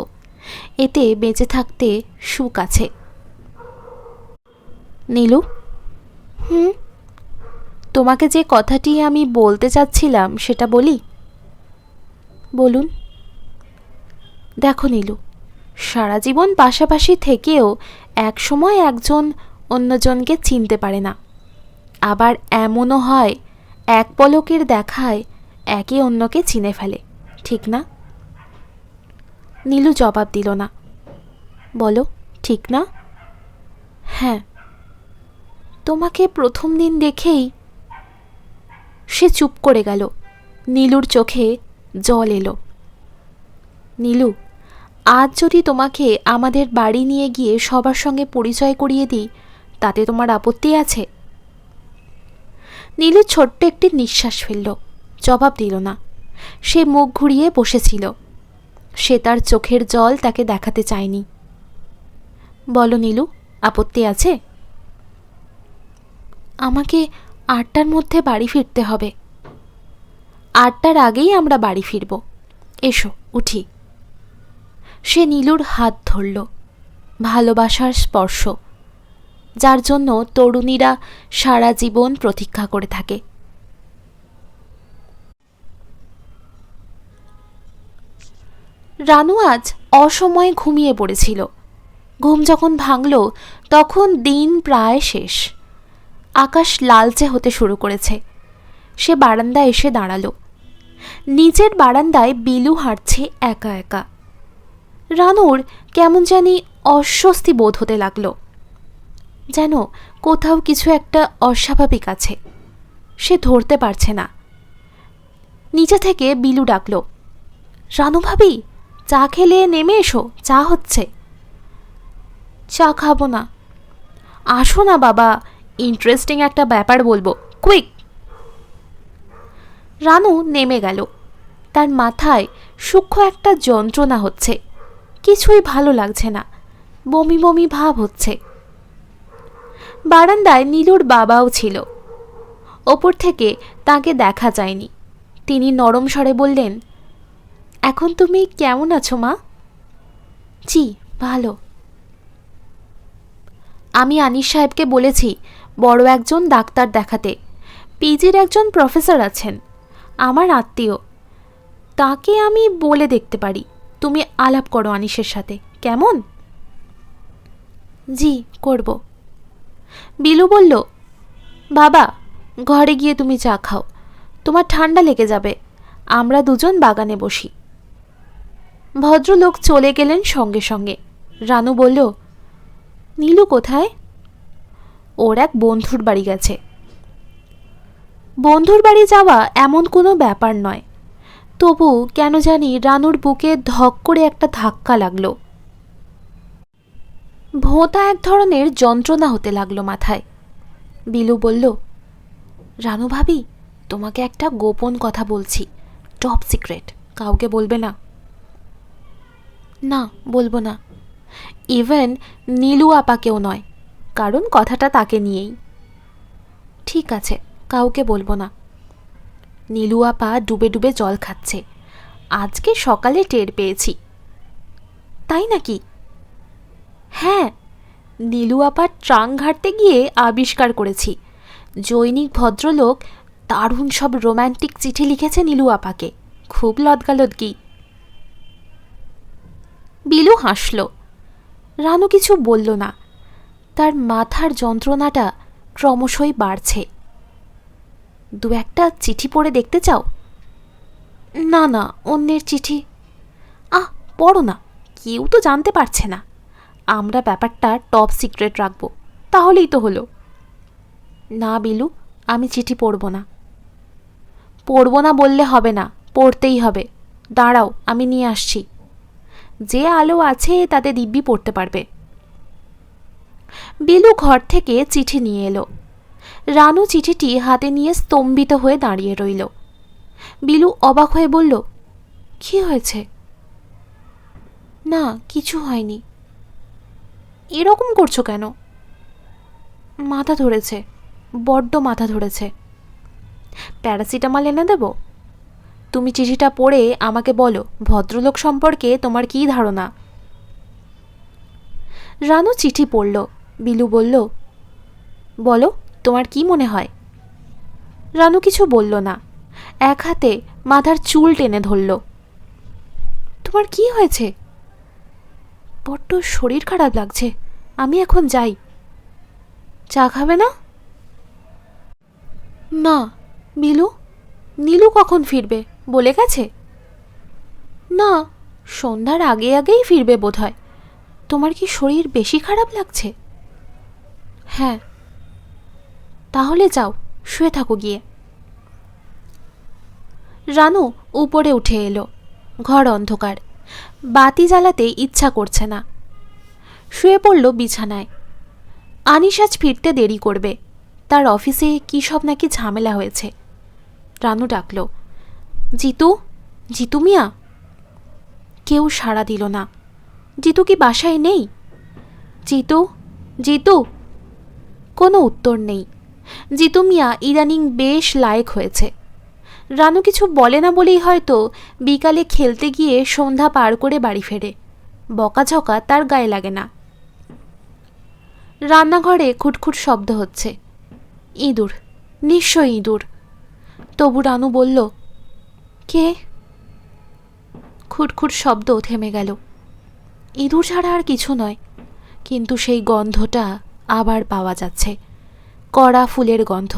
এতে বেঁচে থাকতে সুখ আছে। নীলু, তোমাকে যে কথাটি আমি বলতে চাচ্ছিলাম সেটা বলি? বলুন। দেখো নীলু, সারা জীবন পাশাপাশি থেকেও এক সময় একজন অন্যজনকে চিনতে পারে না। আবার এমনও হয় এক পলকের দেখায় একে অন্যকে চিনে ফেলে, ঠিক না? নীলু জবাব দিল না। বলো, ঠিক না? হ্যাঁ। তোমাকে প্রথম দিন দেখেই। সে চুপ করে গেল। নীলুর চোখে জল এলো। নীলু, আজ যদি তোমাকে আমাদের বাড়ি নিয়ে গিয়ে সবার সঙ্গে পরিচয় করিয়ে দিই, তাতে তোমার আপত্তি আছে? নীলু ছোট্ট একটি নিঃশ্বাস ফেলল, জবাব দিল না। সে মুখ ঘুরিয়ে বসেছিল। সে তার চোখের জল তাকে দেখাতে চায়নি। বলো নীলু, আপত্তি আছে? আমাকে 8টার মধ্যে বাড়ি ফিরতে হবে। 8টার আগেই আমরা বাড়ি ফিরব। এসো, উঠি। সে নীলুর হাত ধরল। ভালোবাসার স্পর্শ, যার জন্য তরুণীরা সারা জীবন প্রতীক্ষা করে থাকে। রানু আজ অসময়ে ঘুমিয়ে পড়েছিল। ঘুম যখন ভাঙল তখন দিন প্রায় শেষ। আকাশ লালচে হতে শুরু করেছে। সে বারান্দায় এসে দাঁড়ালো। নিচের বারান্দায় বিলু হাঁটছে একা একা। রানুর কেমন জানি অস্বস্তি বোধ হতে লাগলো, যেন কোথাও কিছু একটা অস্বাভাবিক আছে। সে ধরতে পারছে না। নিচে থেকে বিলু ডাকল, রানু ভাবি, চা খেলে নেমে এসো, চা হচ্ছে। চা খাবো না। আসো না বাবা, ইন্টারেস্টিং একটা ব্যাপার বলবো, কুইক। রানু নেমে গেল। তার মাথায় সূক্ষ্ম একটা যন্ত্রণা হচ্ছে। কিছুই ভালো লাগছে না, বমি বমি ভাব হচ্ছে। বারান্দায় নীলুর বাবাও ছিল। ওপর থেকে তাকে দেখা যায়নি। তিনি নরম স্বরে বললেন, এখন তুমি কেমন আছো মা? জি, ভালো। আমি আনিস সাহেবকে বলেছি বড় একজন ডাক্তার দেখাতে। পিজির একজন প্রফেসর আছেন, আমার আত্মীয়। তাকে আমি বলে দেখতে পারি। তুমি আলাপ করো আনিসের সাথে, কেমন? জি করব। বিলু বলল, বাবা ঘরে গিয়ে তুমি চা খাও, তোমার ঠান্ডা লেগে যাবে, আমরা দুজন বাগানে বসি। ভদ্রলোক চলে গেলেন সঙ্গে সঙ্গে। রানু বলল, নীলু কোথায়? ওর এক বন্ধুর বাড়ি গেছে। বন্ধুর বাড়ি যাওয়া এমন কোনো ব্যাপার নয়, তবু কেন জানি রানুর বুকে ধক করে একটা ধাক্কা লাগলো। ভোঁতা এক ধরনের যন্ত্রণা হতে লাগলো মাথায়। বিলু বলল, রানু ভাবি, তোমাকে একটা গোপন কথা বলছি, টপ সিক্রেট, কাউকে বলবে না। না বলবো না, ইভেন নীলু আপাকেও নয়, কারণ কথাটা তাকে নিয়েই। ঠিক আছে, কাউকে বলবো না। নীলু আপা ডুবে ডুবে জল খাচ্ছে, আজকে সকালে টের পেয়েছি। তাই নাকি? হ্যাঁ, নীলু আপার ট্রাঙ্ক ঘাঁটতে গিয়ে আবিষ্কার করেছি জৈনিক ভদ্রলোক দারুণ সব রোম্যান্টিক চিঠি লিখেছে নীলু আপাকে, খুব লদগালদগি। বিলু হাসল। রানু কিছু বলল না, তার মাথার যন্ত্রণাটা ক্রমশই বাড়ছে। দু একটা চিঠি পড়ে দেখতে চাও? না না, অন্যের চিঠি। আহ, পড়ো না, কেউ তো জানতে পারছে না, আমরা ব্যাপারটা টপ সিক্রেট রাখবো, তাহলেই তো হলো। না বিলু, আমি চিঠি পড়ব না। পড়ব না বললে হবে না, পড়তেই হবে। দাঁড়াও, আমি নিয়ে আসছি। যে আলো আছে তাতে দিব্যি পড়তে পারবে। বিলু ঘর থেকে চিঠি নিয়ে এলো। রানু চিঠিটি হাতে নিয়ে স্তম্ভিত হয়ে দাঁড়িয়ে রইল। বিলু অবাক হয়ে বলল, কি হয়েছে? না, কিছু হয়নি। এরকম করছো কেন? মাথা ধরেছে, বড্ড মাথা ধরেছে। প্যারাসিটামল এনে দেব? তুমি চিঠিটা পড়ে আমাকে বলো ভদ্রলোক সম্পর্কে তোমার কী ধারণা। রানু চিঠি পড়ল। বিলু বলল, বলো তোমার কি মনে হয়? রানু কিছু বলল না, এক হাতে মাথার চুল টেনে ধরল। তোমার কি হয়েছে? বড্ড শরীর খারাপ লাগছে, আমি এখন যাই। চা খাবে না? না। বিলু, নীলু কখন ফিরবে বলে গেছে? না, সন্ধ্যার আগে আগেই ফিরবে বোধহয়। তোমার কি শরীর বেশি খারাপ লাগছে? হ্যাঁ। তাহলে যাও, শুয়ে থাকো গিয়ে। রানু উপরে উঠে এলো। ঘর অন্ধকার, বাতি জ্বালাতে ইচ্ছা করছে না। শুয়ে পড়ল বিছানায়। আনিস আজ ফিরতে দেরি করবে, তার অফিসে কী সব নাকি ঝামেলা হয়েছে। রানু ডাকল, জিতু, জিতু মিয়া। কেউ সাড়া দিল না। জিতু কি বাসায় নেই? জিতু, জিতু। কোনো উত্তর নেই। জিতু মিয়া ইদানিং বেশ লায়েক হয়েছে। রানু কিছু বলে না বলেই হয়তো বিকালে খেলতে গিয়ে সন্ধ্যা পার করে বাড়ি ফেরে, বকাঝকা তার গায়ে লাগে না। রান্নাঘরে খুটখুট শব্দ হচ্ছে। ইঁদুর, নিশ্চয়ই ইঁদুর। তবু রানু বলল, কে? খুটখুট শব্দ থেমে গেল। ইঁদুর ছাড়া আর কিছু নয়, কিন্তু সেই গন্ধটা আবার পাওয়া যাচ্ছে, কড়া ফুলের গন্ধ।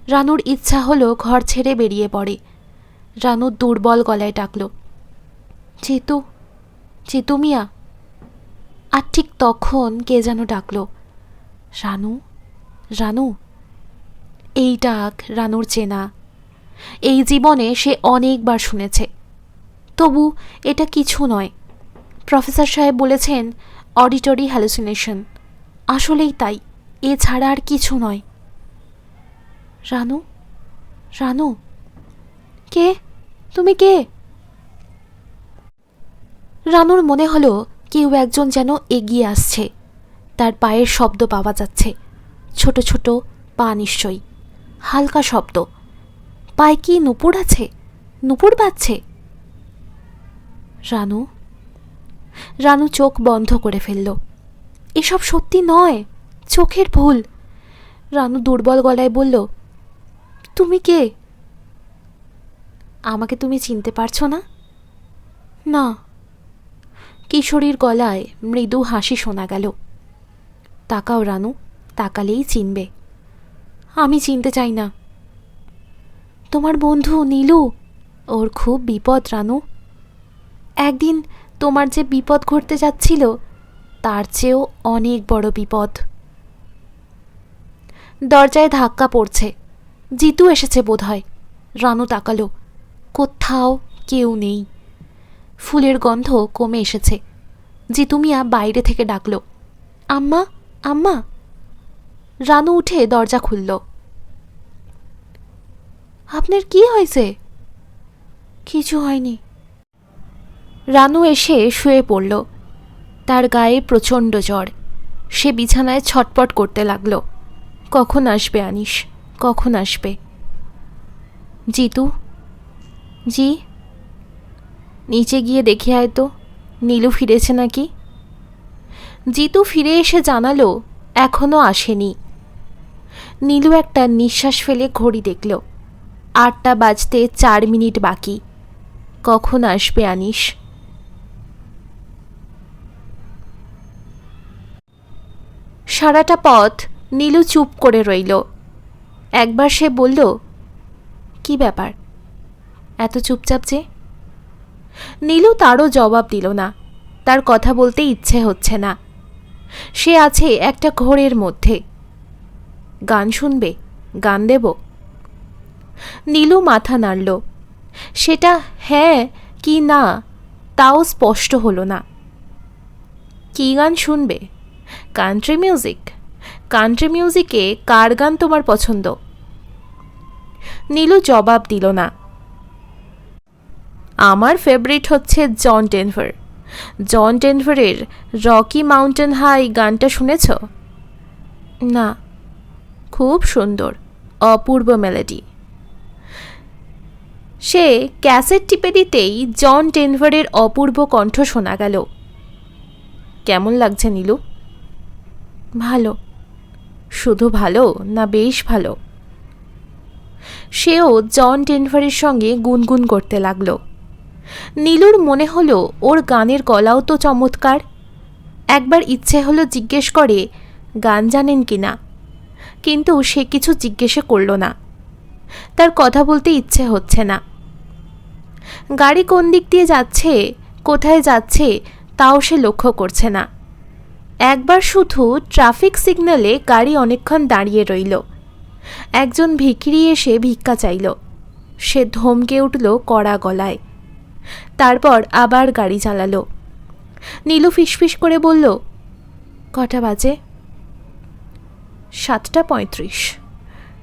রানুর ইচ্ছা হলো ঘর ছেড়ে বেরিয়ে পড়ে। রানু দুর্বল গলায় ডাকল, জিতু, জিতু মিয়া। আর ঠিক তখন কে যেন ডাকল, রানু, রানু। এই ডাক রানুর চেনা, এই জীবনে সে অনেকবার শুনেছে। তবু এটা কিছু নয়। প্রফেসর সাহেব বলেছেন অডিটরি হ্যালুসিনেশন, আসলেই তাই, এছাড়া আর কিছু নয়। রানু, রানু। কে? তুমি কে? রানুর মনে হলো কেউ একজন যেন এগিয়ে আসছে, তার পায়ের শব্দ পাওয়া যাচ্ছে, ছোট ছোট পা নিশ্চয়ই, হালকা শব্দ। পায়ে কি নুপুর আছে? নুপুর বাজছে। রানু, রানু চোখ বন্ধ করে ফেলল। এসব সত্যি নয়, চোখের ভুল। রানু দুর্বল গলায় বলল, তুমি কে? আমাকে তুমি চিনতে পারছো না? না। কিশোরীর গলায় মৃদু হাসি শোনা গেল। তাকাও রানু, তাকালেই চিনবে। আমি চিনতে চাই না। তোমার বন্ধু নীলু, ওর খুব বিপদ রানু। একদিন তোমার যে বিপদ ঘটতে যাচ্ছিল তার চেয়েও অনেক বড় বিপদ। দরজায় ধাক্কা পড়ছে। জিতু এসেছে বোধহয়। রানু তাকালো, কোথাও কেউ নেই। ফুলের গন্ধ কমে এসেছে। জিতু মিয়া বাইরে থেকে ডাকল, আম্মা আম্মা। রানু উঠে দরজা খুলল। আপনার কি হয়েছে? কিছু হয়নি। রানু এসে শুয়ে পড়ল। তার গায়ে প্রচণ্ড জ্বর। সে বিছানায় ছটপট করতে লাগল। কখন আসবে আনিস, কখন আসবে? জিতু। জি। নিচে গিয়ে দেখে আয় তো, নীলু ফিরেছে নাকি। জিতু ফিরে এসে জানালো এখনও আসেনি। নীলু একটা নিঃশ্বাস ফেলে ঘড়ি দেখল। 8টা বাজতে 4 মিনিট বাকি। কখন আসবে আনিস? সারাটা পথ নীলু চুপ করে রইল। একবার সে বলল, কি ব্যাপার এত চুপচাপ যে? নীলু তারও জবাব দিল না। তার কথা বলতে ইচ্ছে হচ্ছে না। সে আছে একটা ঘোরের মধ্যে। গান শুনবে? গান দেব? নীলু মাথা নাড়ল। সেটা হ্যাঁ কি না তাও স্পষ্ট হলো না। কি গান শুনবে? Country music? কান্ট্রি মিউজিকে কার গান তোমার পছন্দ? নীলু জবাব দিল না। আমার ফেভারিট হচ্ছে জন ডেনভার। জন ডেনভারের রকি মাউন্টেন হাই গানটা শুনেছ? না। খুব সুন্দর, অপূর্ব মেলোডি। সে ক্যাসেট টিপে দিতেই জন ডেনভারের অপূর্ব কণ্ঠ শোনা গেল। কেমন লাগছে নীলু? ভালো। শুধু ভালো না বেশ ভালো? সেও জন ডেনভারের সঙ্গে গুনগুন করতে লাগল। নীলুর মনে হলো ওর গানের গলাও তো চমৎকার। একবার ইচ্ছে হলো জিজ্ঞেস করে গান জানেন কি না, কিন্তু সে কিছু জিজ্ঞেসে করল না। তার কথা বলতে ইচ্ছে হচ্ছে না। গাড়ি কোন দিক দিয়ে যাচ্ছে, কোথায় যাচ্ছে তাও সে লক্ষ্য করছে না। একবার শুধু ট্রাফিক সিগন্যালে গাড়ি অনেকক্ষণ দাঁড়িয়ে রইল। একজন ভিখিরি এসে ভিক্ষা চাইল। সে ধমকে উঠল কড়া গলায়। তারপর আবার গাড়ি চালালো। নীলু ফিসফিস করে বলল, কটা বাজে? 7:35।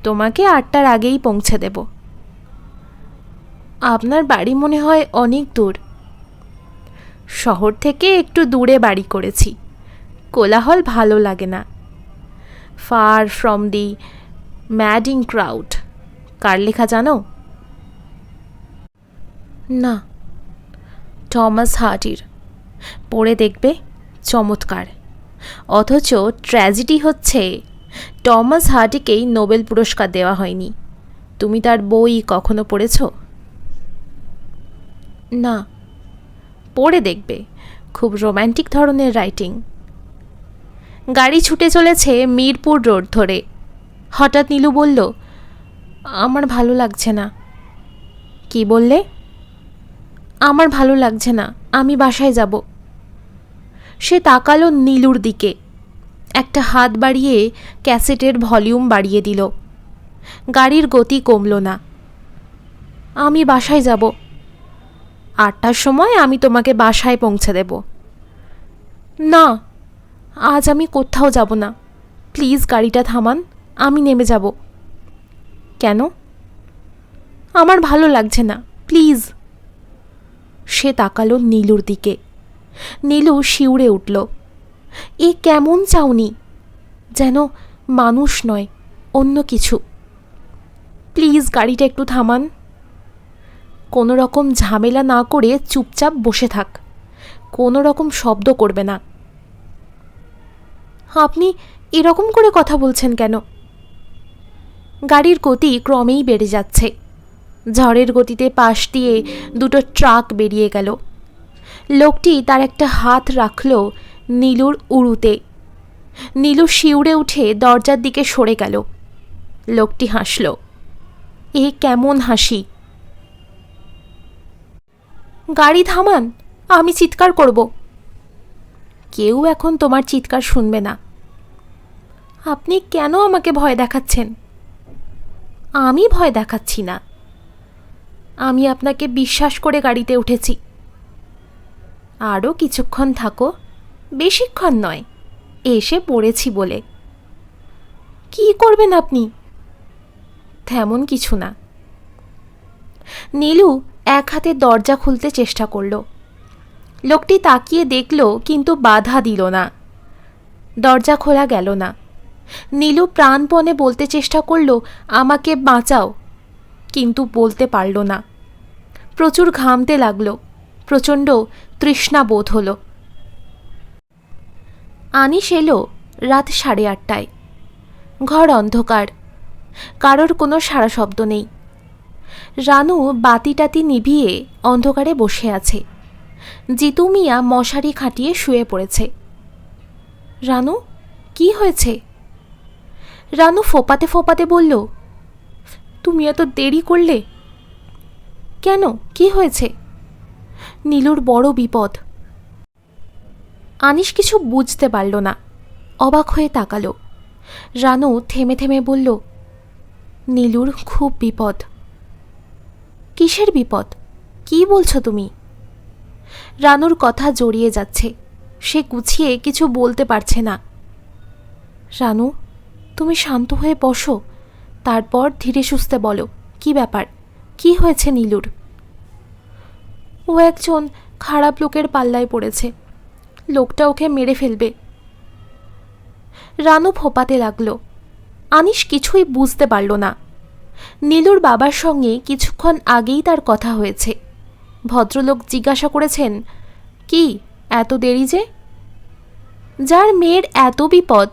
তোমাকে 8টার আগেই পৌঁছে দেব। আপনার বাড়ি মনে হয় অনেক দূর। শহর থেকে একটু দূরে বাড়ি করেছি। কোলাহল ভালো লাগে না। Far from the madding crowd. কার লেখা জানো? না। টমাস হার্ডির। পড়ে দেখবে, চমৎকার। অথচ ট্র্যাজেডি হচ্ছে টমাস হার্ডিকেই নোবেল পুরস্কার দেওয়া হয়নি। তুমি তার বই কখনো পড়েছ? না। পড়ে দেখবে, খুব রোম্যান্টিক ধরনের রাইটিং। গাড়ি ছুটে চলেছে মিরপুর রোড ধরে। হঠাৎ নীলু বলল, আমার ভালো লাগছে না। কি বললে? আমার ভালো লাগছে না, আমি বাসায় যাব। সে তাকালো নীলুর দিকে। একটা হাত বাড়িয়ে ক্যাসেটের ভলিউম বাড়িয়ে দিল। গাড়ির গতি কমল না। আমি বাসায় যাব। 8টার সময় আমি তোমাকে বাসায় পৌঁছে দেব। না, আজ আমি কোথাও যাব না। প্লিজ গাড়িটা থামান, আমি নেমে যাব। কেন? আমার ভালো লাগছে না, প্লিজ। সে তাকালো নীলুর দিকে। নীলু শিউরে উঠল। এ কেমন চাউনি, যেন মানুষ নয়, অন্য কিছু। প্লিজ গাড়িটা একটু থামান। কোনো রকম ঝামেলা না করে চুপচাপ বসে থাক, কোনো রকম শব্দ করবে না। আপনি এরকম করে কথা বলছেন কেন? গাড়ির গতি ক্রমেই বেড়ে যাচ্ছে। ঝড়ের গতিতে পাশ দিয়ে দুটো ট্রাক বেরিয়ে গেল। লোকটি তার একটা হাত রাখল নীলুর উরুতে। নীলু শিউরে উঠে দরজার দিকে সরে গেল। লোকটি হাসল। এ কেমন হাসি! গাড়ি থামান, আমি চিৎকার করব। কেউ এখন তোমার চিৎকার শুনবে না। আপনি কেন আমাকে ভয় দেখাচ্ছেন? আমি ভয় দেখাচ্ছি না, আমি আপনাকে বিশ্বাস করে গাড়িতে উঠেছি। আরও কিছুক্ষণ থাকো, বেশিক্ষণ নয়, এসে পড়েছি বলে। কি করবেন আপনি? তেমন কিছু না। নীলু এক হাতে দরজা খুলতে চেষ্টা করল। লোকটি তাকিয়ে দেখল, কিন্তু বাধা দিল না। দরজা খোলা গেল না। নীলু প্রাণপণে বলতে চেষ্টা করল, আমাকে বাঁচাও, কিন্তু বলতে পারল না। প্রচুর ঘামতে লাগলো, প্রচণ্ড তৃষ্ণা বোধ হলো। আনিস এলো রাত 8:30টায়। ঘর অন্ধকার, কারোর কোনো সাড়া শব্দ নেই। রানু বাতি টাতি নিভিয়ে অন্ধকারে বসে আছে। জিতু মিয়া মশারি খাটিয়ে শুয়ে পড়েছে। রানু, কি হয়েছে? রানু ফোপাতে ফোপাতে বলল, তুমি এত দেরি করলে কেন? কি হয়েছে? নীলুর বড় বিপদ। আনিস কিছু বুঝতে পারল না, অবাক হয়ে তাকালো। রানু থেমে থেমে বলল, নীলুর খুব বিপদ। কিসের বিপদ? কি বলছো তুমি? রানুর কথা জড়িয়ে যাচ্ছে, সে গুছিয়ে কিছু বলতে পারছে না। রানু, তুমি শান্ত হয়ে বসো, তারপর ধীরে সুস্থে বলো, কি ব্যাপার, কি হয়েছে নীলুর? ও একজন খারাপ লোকের পাল্লায় পড়েছে, লোকটা ওকে মেরে ফেলবে। রানু ফোপাতে লাগলো। আনিস কিছুই বুঝতে পারল না। নীলুর বাবার সঙ্গে কিছুক্ষণ আগেই তার কথা হয়েছে। ভদ্রলোক জিজ্ঞাসা করেছেন, কি এত দেরি যে? যার মেয়ের এত বিপদ,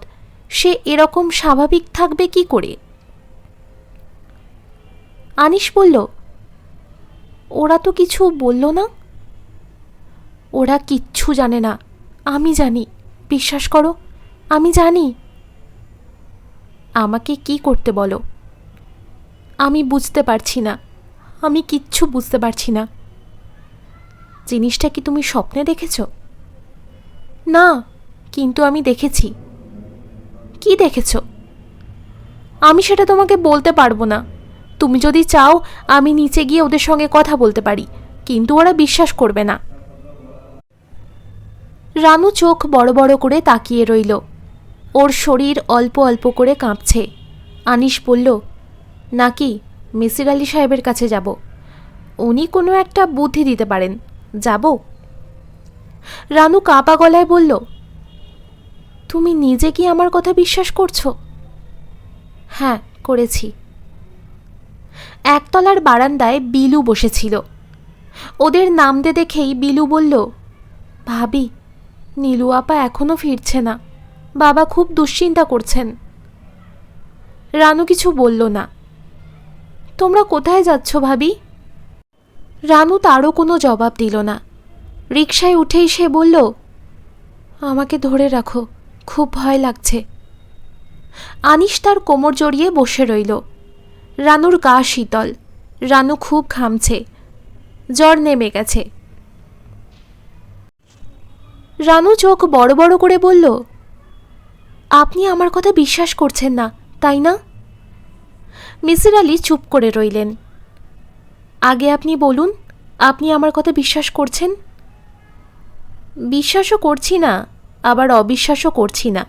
সে এরকম স্বাভাবিক থাকবে কি করে? আনিস বলল, ওরা তো কিছু বলল না। ওরা কিচ্ছু জানে না, আমি জানি, বিশ্বাস করো, আমি জানি। আমাকে কি করতে বলো? আমি বুঝতে পারছি না, আমি কিচ্ছু বুঝতে পারছি না। জিনিসটা কি তুমি স্বপ্নে দেখেছ? না, কিন্তু আমি দেখেছি। কি দেখেছ? আমি সেটা তোমাকে বলতে পারবো না। তুমি যদি চাও, আমি নিচে গিয়ে ওদের সঙ্গে কথা বলতে পারি, কিন্তু ওরা বিশ্বাস করবে না। রানু চোখ বড় বড় করে তাকিয়ে রইল। ওর শরীর অল্প অল্প করে কাঁপছে। আনিস বলল, নাকি মিসির আলি সাহেবের কাছে যাব, উনি কোনো একটা বুদ্ধি দিতে পারেন, যাব? রানু কাঁপা গলায় বলল, তুমি নিজে কি আমার কথা বিশ্বাস করছো? হ্যাঁ, করেছি। একতলার বারান্দায় বিলু বসেছিল। ওদের নামতে দেখেই বিলু বলল, ভাবি, নীলু আপা এখনো ফিরছে না, বাবা খুব দুশ্চিন্তা করছেন। রানু কিছু বলল না। তোমরা কোথায় যাচ্ছ ভাবি? রানু তারও কোনো জবাব দিল না। রিকশায় উঠেই সে বলল, আমাকে ধরে রাখো, খুব ভয় লাগছে। আনিস তার কোমর জড়িয়ে বসে রইল। রানুর গা শীতল, রানু খুব ঘামছে, জ্বর নেমে গেছে। রানু চোখ বড় বড় করে বলল, আপনি আমার কথা বিশ্বাস করছেন না, তাই না? মিসির আলি চুপ করে রইলেন। আগে আপনি বলুন, আপনি আমার কথা বিশ্বাস করছেন? বিশ্বাসও করছি না, আবার অবিশ্বাসও করছি না।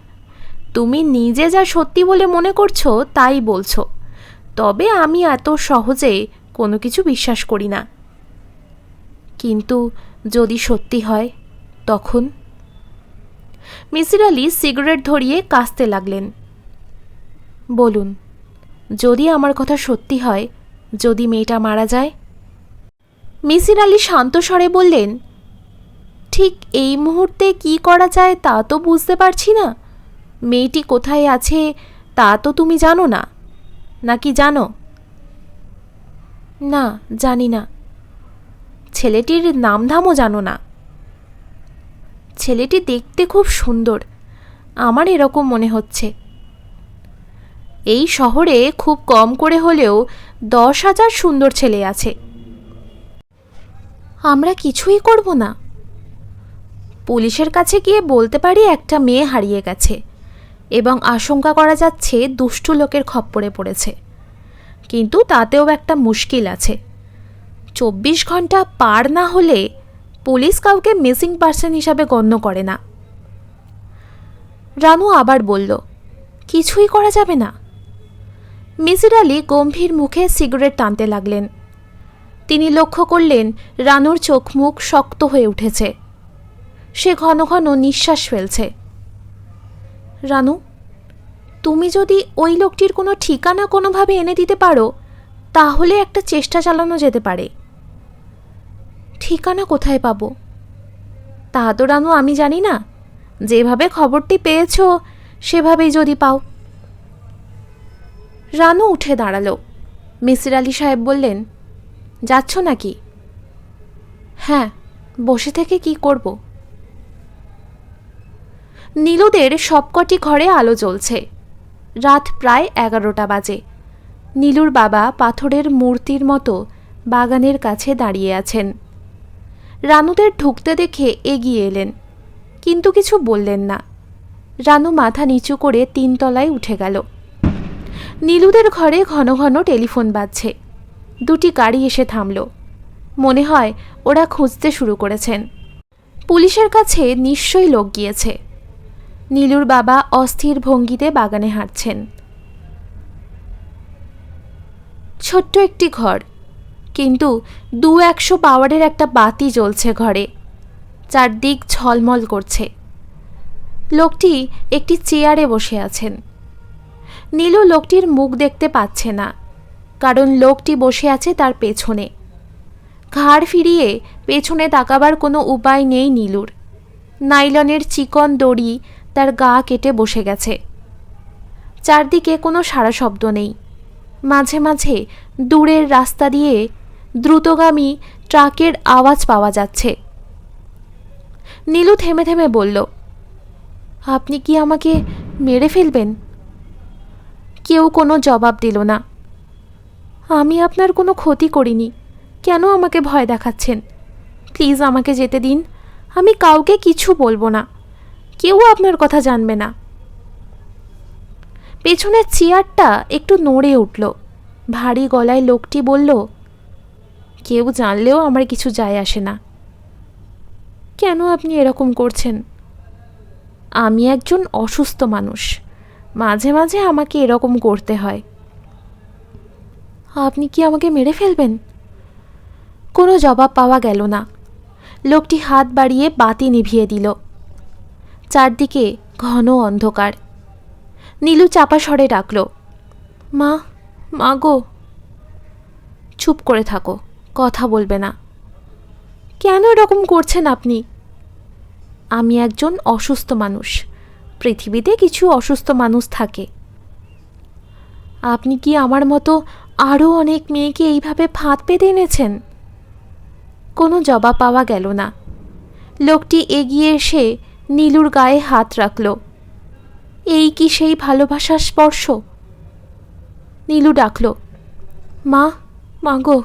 তুমি নিজে যা সত্যি বলে মনে করছো তাই বলছো, তবে আমি এত সহজে কোনো কিছু বিশ্বাস করি না। কিন্তু যদি সত্যি হয় তখন? মিসির আলি সিগারেট ধরিয়ে কাশতে লাগলেন। বলুন, যদি আমার কথা সত্যি হয়, যদি মেয়েটা মারা যায়? মিসির আলি শান্ত স্বরে বললেন, ঠিক এই মুহূর্তে কি করা যায় তা তো বুঝতে পারছি না। মেয়েটি কোথায় আছে তা তো তুমি জানো না, নাকি জানো? না, জানি না। ছেলেটির নামধামও জানো না? ছেলেটি দেখতে খুব সুন্দর, আমার এরকম মনে হচ্ছে। এই শহরে খুব কম করে হলেও 10,000 সুন্দর ছেলে আছে। আমরা কিছুই করব না? পুলিশের কাছে গিয়ে বলতে পারি একটা মেয়ে হারিয়ে গেছে এবং আশঙ্কা করা যাচ্ছে দুষ্টু লোকের খপ্পরে পড়েছে, কিন্তু তাতেও একটা মুশকিল আছে। 24 ঘন্টা পার না হলে পুলিশ কাউকে মিসিং পার্সন হিসাবে গণ্য করে না। রানু আবার বলল, কিছুই করা যাবে না? মিসির আলি গম্ভীর মুখে সিগারেট টানতে লাগলেন। তিনি লক্ষ্য করলেন রানুর চোখ মুখ শক্ত হয়ে উঠেছে। সে ঘন ঘন নিঃশ্বাস ফেলছে। রানু, তুমি যদি ওই লোকটির কোনো ঠিকানা কোনোভাবে এনে দিতে পারো তাহলে একটা চেষ্টা চালানো যেতে পারে। ঠিকানা কোথায় পাবো? তা তো রানু আমি জানি না। যেভাবে খবরটি পেয়েছ সেভাবেই যদি পাও। রানু উঠে দাঁড়ালো। মিসির আলি সাহেব বললেন, যাচ্ছ নাকি? হ্যাঁ, বসে থেকে কি করব? নীলুদের সবকটি ঘরে আলো জ্বলছে। রাত প্রায় 11টা বাজে। নীলুর বাবা পাথরের মূর্তির মতো বাগানের কাছে দাঁড়িয়ে আছেন। রানুদের ঢুকতে দেখে এগিয়ে এলেন, কিন্তু কিছু বললেন না। রানু মাথা নিচু করে 3 তলায় উঠে গেল। নীলুদের ঘরে ঘন ঘন টেলিফোন বাজছে। 2টি গাড়ি এসে থামল। মনে হয় ওরা খুঁজতে শুরু করেছেন। পুলিশের কাছে নিশ্চয়ই লোক গিয়েছে। নীলুর বাবা অস্থির ভঙ্গিতে বাগানে হাঁটছেন। ছোট্ট একটি ঘর, কিন্তু 200 পাওয়ারের একটা বাতি জ্বলছে ঘরে। চারদিক ঝলমল করছে। লোকটি একটি চেয়ারে বসে আছেন। নীলু লোকটির মুখ দেখতে পাচ্ছে না, কারণ লোকটি বসে আছে তার পেছনে। ঘাড় ফিরিয়ে পেছনে তাকাবার কোনো উপায় নেই নীলুর। নাইলনের চিকন দড়ি তার গা কেটে বসে গেছে। চারদিকে কোনো সাড়া শব্দ নেই। মাঝে মাঝে দূরের রাস্তা দিয়ে দ্রুতগামী ট্রাকের আওয়াজ পাওয়া যাচ্ছে। নীলু থেমে থেমে বলল, আপনি কি আমাকে মেরে ফেলবেন? কেউ কোনো জবাব দিল না। আমি আপনার কোনো ক্ষতি করিনি, কেন আমাকে ভয় দেখাচ্ছেন? প্লিজ আমাকে যেতে দিন। আমি কাউকে কিছু বলবো না, কেউ আপনার কথা জানবে না। পেছনের চেয়ারটা একটু নড়ে উঠল। ভারী গলায় লোকটি বলল, কেউ জানলেও আমার কিছু যায় আসে না। কেন আপনি এরকম করছেন? আমি একজন অসুস্থ মানুষ, মাঝে মাঝে আমাকে এরকম করতে হয়। আপনি কি আমাকে মেরে ফেলবেন? কোনো জবাব পাওয়া গেল না। লোকটি হাত বাড়িয়ে বাতি নিভিয়ে দিল। চারদিকে ঘন অন্ধকার। নীলু চাপা স্বরে ডাকল, মা, মা গো। চুপ করে থাকো, কথা বলবে না। কেন এরকম করছেন আপনি? আমি একজন অসুস্থ মানুষ। পৃথিবীতে কিছু অসুস্থ মানুষ থাকে। আপনি কি আমার মতো আরও অনেক মেয়েকে এইভাবে ফাঁদ পেতে এনেছেন? কোনো জবাব পাওয়া গেল না। লোকটি এগিয়ে এসে নীলুর গায়ে হাত রাখল। এই কি সেই ভালোবাসার স্পর্শ? নীলু ডাকল, মা, মা গো।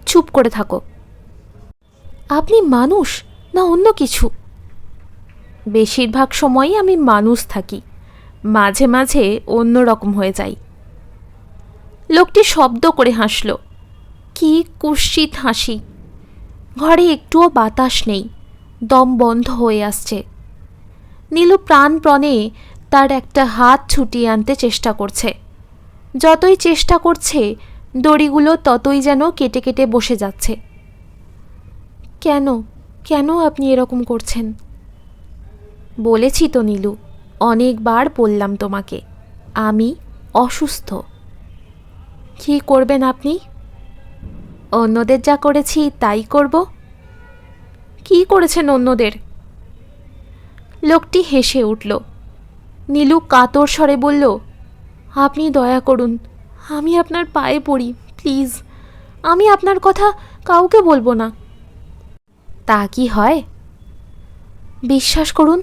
চুপ করে থাকো। আপনি মানুষ না অন্য কিছু? বেশিরভাগ সময়ই আমি মানুষ থাকি, মাঝে মাঝে অন্য রকম হয়ে যাই। লোকটি শব্দ করে হাসল। কি কুৎসিত হাসি! ঘরে একটুও বাতাস নেই, দম বন্ধ হয়ে আসছে। নীলু প্রাণপণে তার একটা হাত ছুটিয়ে আনতে চেষ্টা করছে। যতই চেষ্টা করছে দড়িগুলো ততই যেন কেটে কেটে বসে যাচ্ছে। কেন কেন আপনি এরকম করছেন? বলেছি তো নীলু, অনেকবার বললাম তোমাকে, আমি অসুস্থ। কী করবেন আপনি? অন্যদের যা করেছি তাই করব। কি করেছেন অন্যদের? লোকটি হেসে উঠল। নীলু কাতর স্বরে বলল, আপনি দয়া করুন, আমি আপনার পায়ে পড়ি, প্লিজ। আমি আপনার কথা কাউকে বলবো না। তা কি হয়? বিশ্বাস করুন,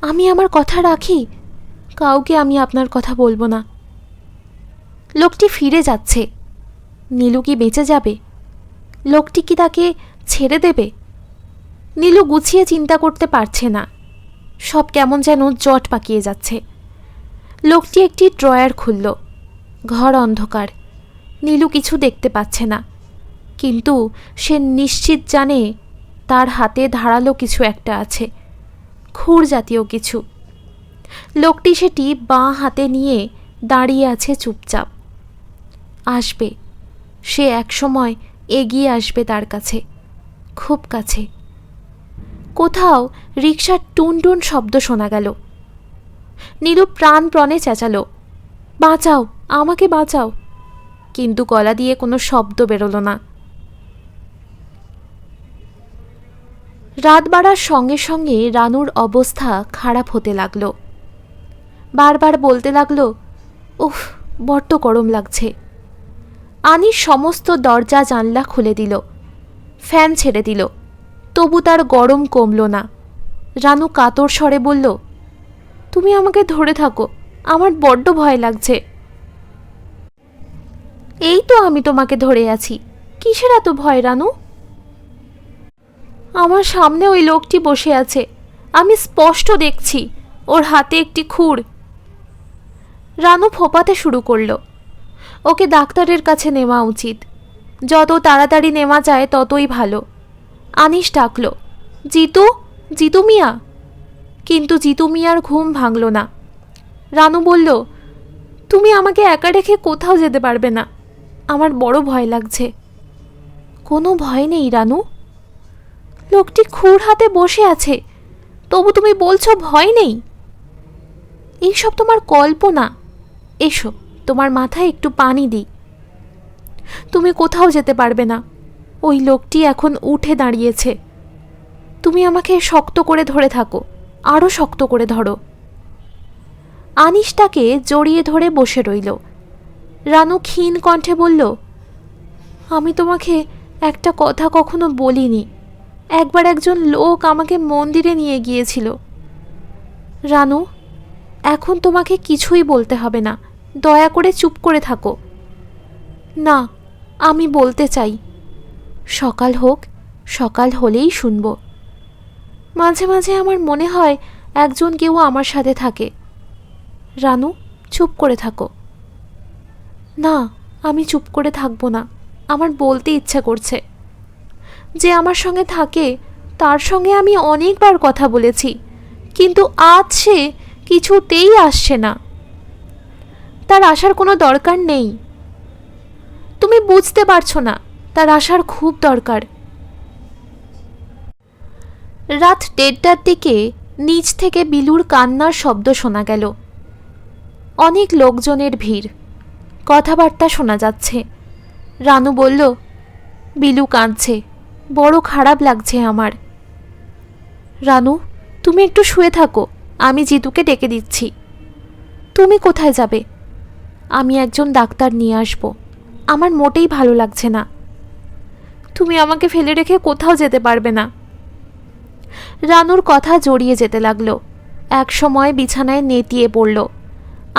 আমি আমার কথা রাখি, কাউকে আমি আপনার কথা বলবো না। লোকটি ফিরে যাচ্ছে। নীলু কি বেঁচে যাবে? লোকটি কি তাকে ছেড়ে দেবে? নীলু গুছিয়ে চিন্তা করতে পারছে না। সব কেমন যেন জট পাকিয়ে যাচ্ছে। লোকটি একটি ড্রয়ার খুলল। ঘর অন্ধকার, নীলু কিছু দেখতে পাচ্ছে না, কিন্তু সে নিশ্চিত জানে তার হাতে ধারালো কিছু একটা আছে, খুর জাতীয় কিছু। লোকটি সেটি বাঁ হাতে নিয়ে দাঁড়িয়ে আছে চুপচাপ। আসবে, সে একসময় এগিয়ে আসবে তার কাছে, খুব কাছে। কোথাও রিকশার টুনটুন শব্দ শোনা গেল। নীলু প্রাণপণে চেঁচালো, বাঁচাও, আমাকে বাঁচাও, কিন্তু গলা দিয়ে কোনো শব্দ বেরোলো না। রাত বাড়ার সঙ্গে সঙ্গে রানুর অবস্থা খারাপ হতে লাগলো। বারবার বলতে লাগলো, উফ, বড্ড গরম লাগছে। আনিস সমস্ত দরজা জানলা খুলে দিল, ফ্যান ছেড়ে দিল, তবু তার গরম কমল না। রানু কাতর স্বরে বলল, তুমি আমাকে ধরে থাকো, আমার বড্ড ভয় লাগছে। এই তো আমি তোমাকে ধরে আছি, কিসের এত ভয় রানু? আমার সামনে ওই লোকটি বসে আছে, আমি স্পষ্ট দেখছি, ওর হাতে একটি খুর। রানু ফোপাতে শুরু করল। ওকে ডাক্তারের কাছে নেওয়া উচিত, যত তাড়াতাড়ি নেওয়া যায় ততই ভালো। আনিস ডাকল, জিতু, জিতু মিয়া। কিন্তু জিতু মিয়ার ঘুম ভাঙল না। রানু বলল, তুমি আমাকে একা রেখে কোথাও যেতে পারবে না, আমার বড় ভয় লাগছে। কোনো ভয় নেই রানু, লোকটি খুর হাতে বসে আছে, তবু তুমি বলছো ভয় নেই। এইসব তোমার কল্পনা, এসো তোমার মাথায় একটু পানি দিই। তুমি কোথাও যেতে পারবে না, ওই লোকটি এখন উঠে দাঁড়িয়েছে। তুমি আমাকে শক্ত করে ধরে থাকো, আরও শক্ত করে ধরো। আনিস তাকে জড়িয়ে ধরে বসে রইল। রানু ক্ষীণ কণ্ঠে বলল, আমি তোমাকে একটা কথা কখনো বলিনি। একবার একজন লোক আমাকে মন্দিরে নিয়ে গিয়েছিল। রানু, এখন তোমাকে কিছুই বলতে হবে না, দয়া করে চুপ করে থাকো। না, আমি বলতে চাই। সকাল হোক, সকাল হলেই শুনব। মাঝে মাঝে আমার মনে হয় একজন কেউ আমার সাথে থাকে। রানু, চুপ করে থাকো। না, আমি চুপ করে থাকবো না, আমার বলতে ইচ্ছা করছে। যে আমার সঙ্গে থাকে তার সঙ্গে আমি অনেকবার কথা বলেছি, কিন্তু আজ সে কিছুতেই আসছে না। তার আসার কোনো দরকার নেই। তুমি বুঝতে পারছো না, তার আসার খুব দরকার। রাত 1:30টার দিকে নিচ থেকে বিলুর কান্নার শব্দ শোনা গেল। অনেক লোকজনের ভিড়, কথাবার্তা শোনা যাচ্ছে। রানু বলল, বিলু কাঁদছে, বড় খারাপ লাগছে আমার। রানু, তুমি একটু শুয়ে থাকো, আমি জিতুকে ডেকে দিচ্ছি। তুমি কোথায় যাবে? আমি একজন ডাক্তার নিয়ে আসব, আমার মোটেই ভালো লাগছে না। তুমি আমাকে ফেলে রেখে কোথাও যেতে পারবে না। রানুর কথা জড়িয়ে যেতে লাগলো। এক সময় বিছানায় নেতিয়ে পড়ল।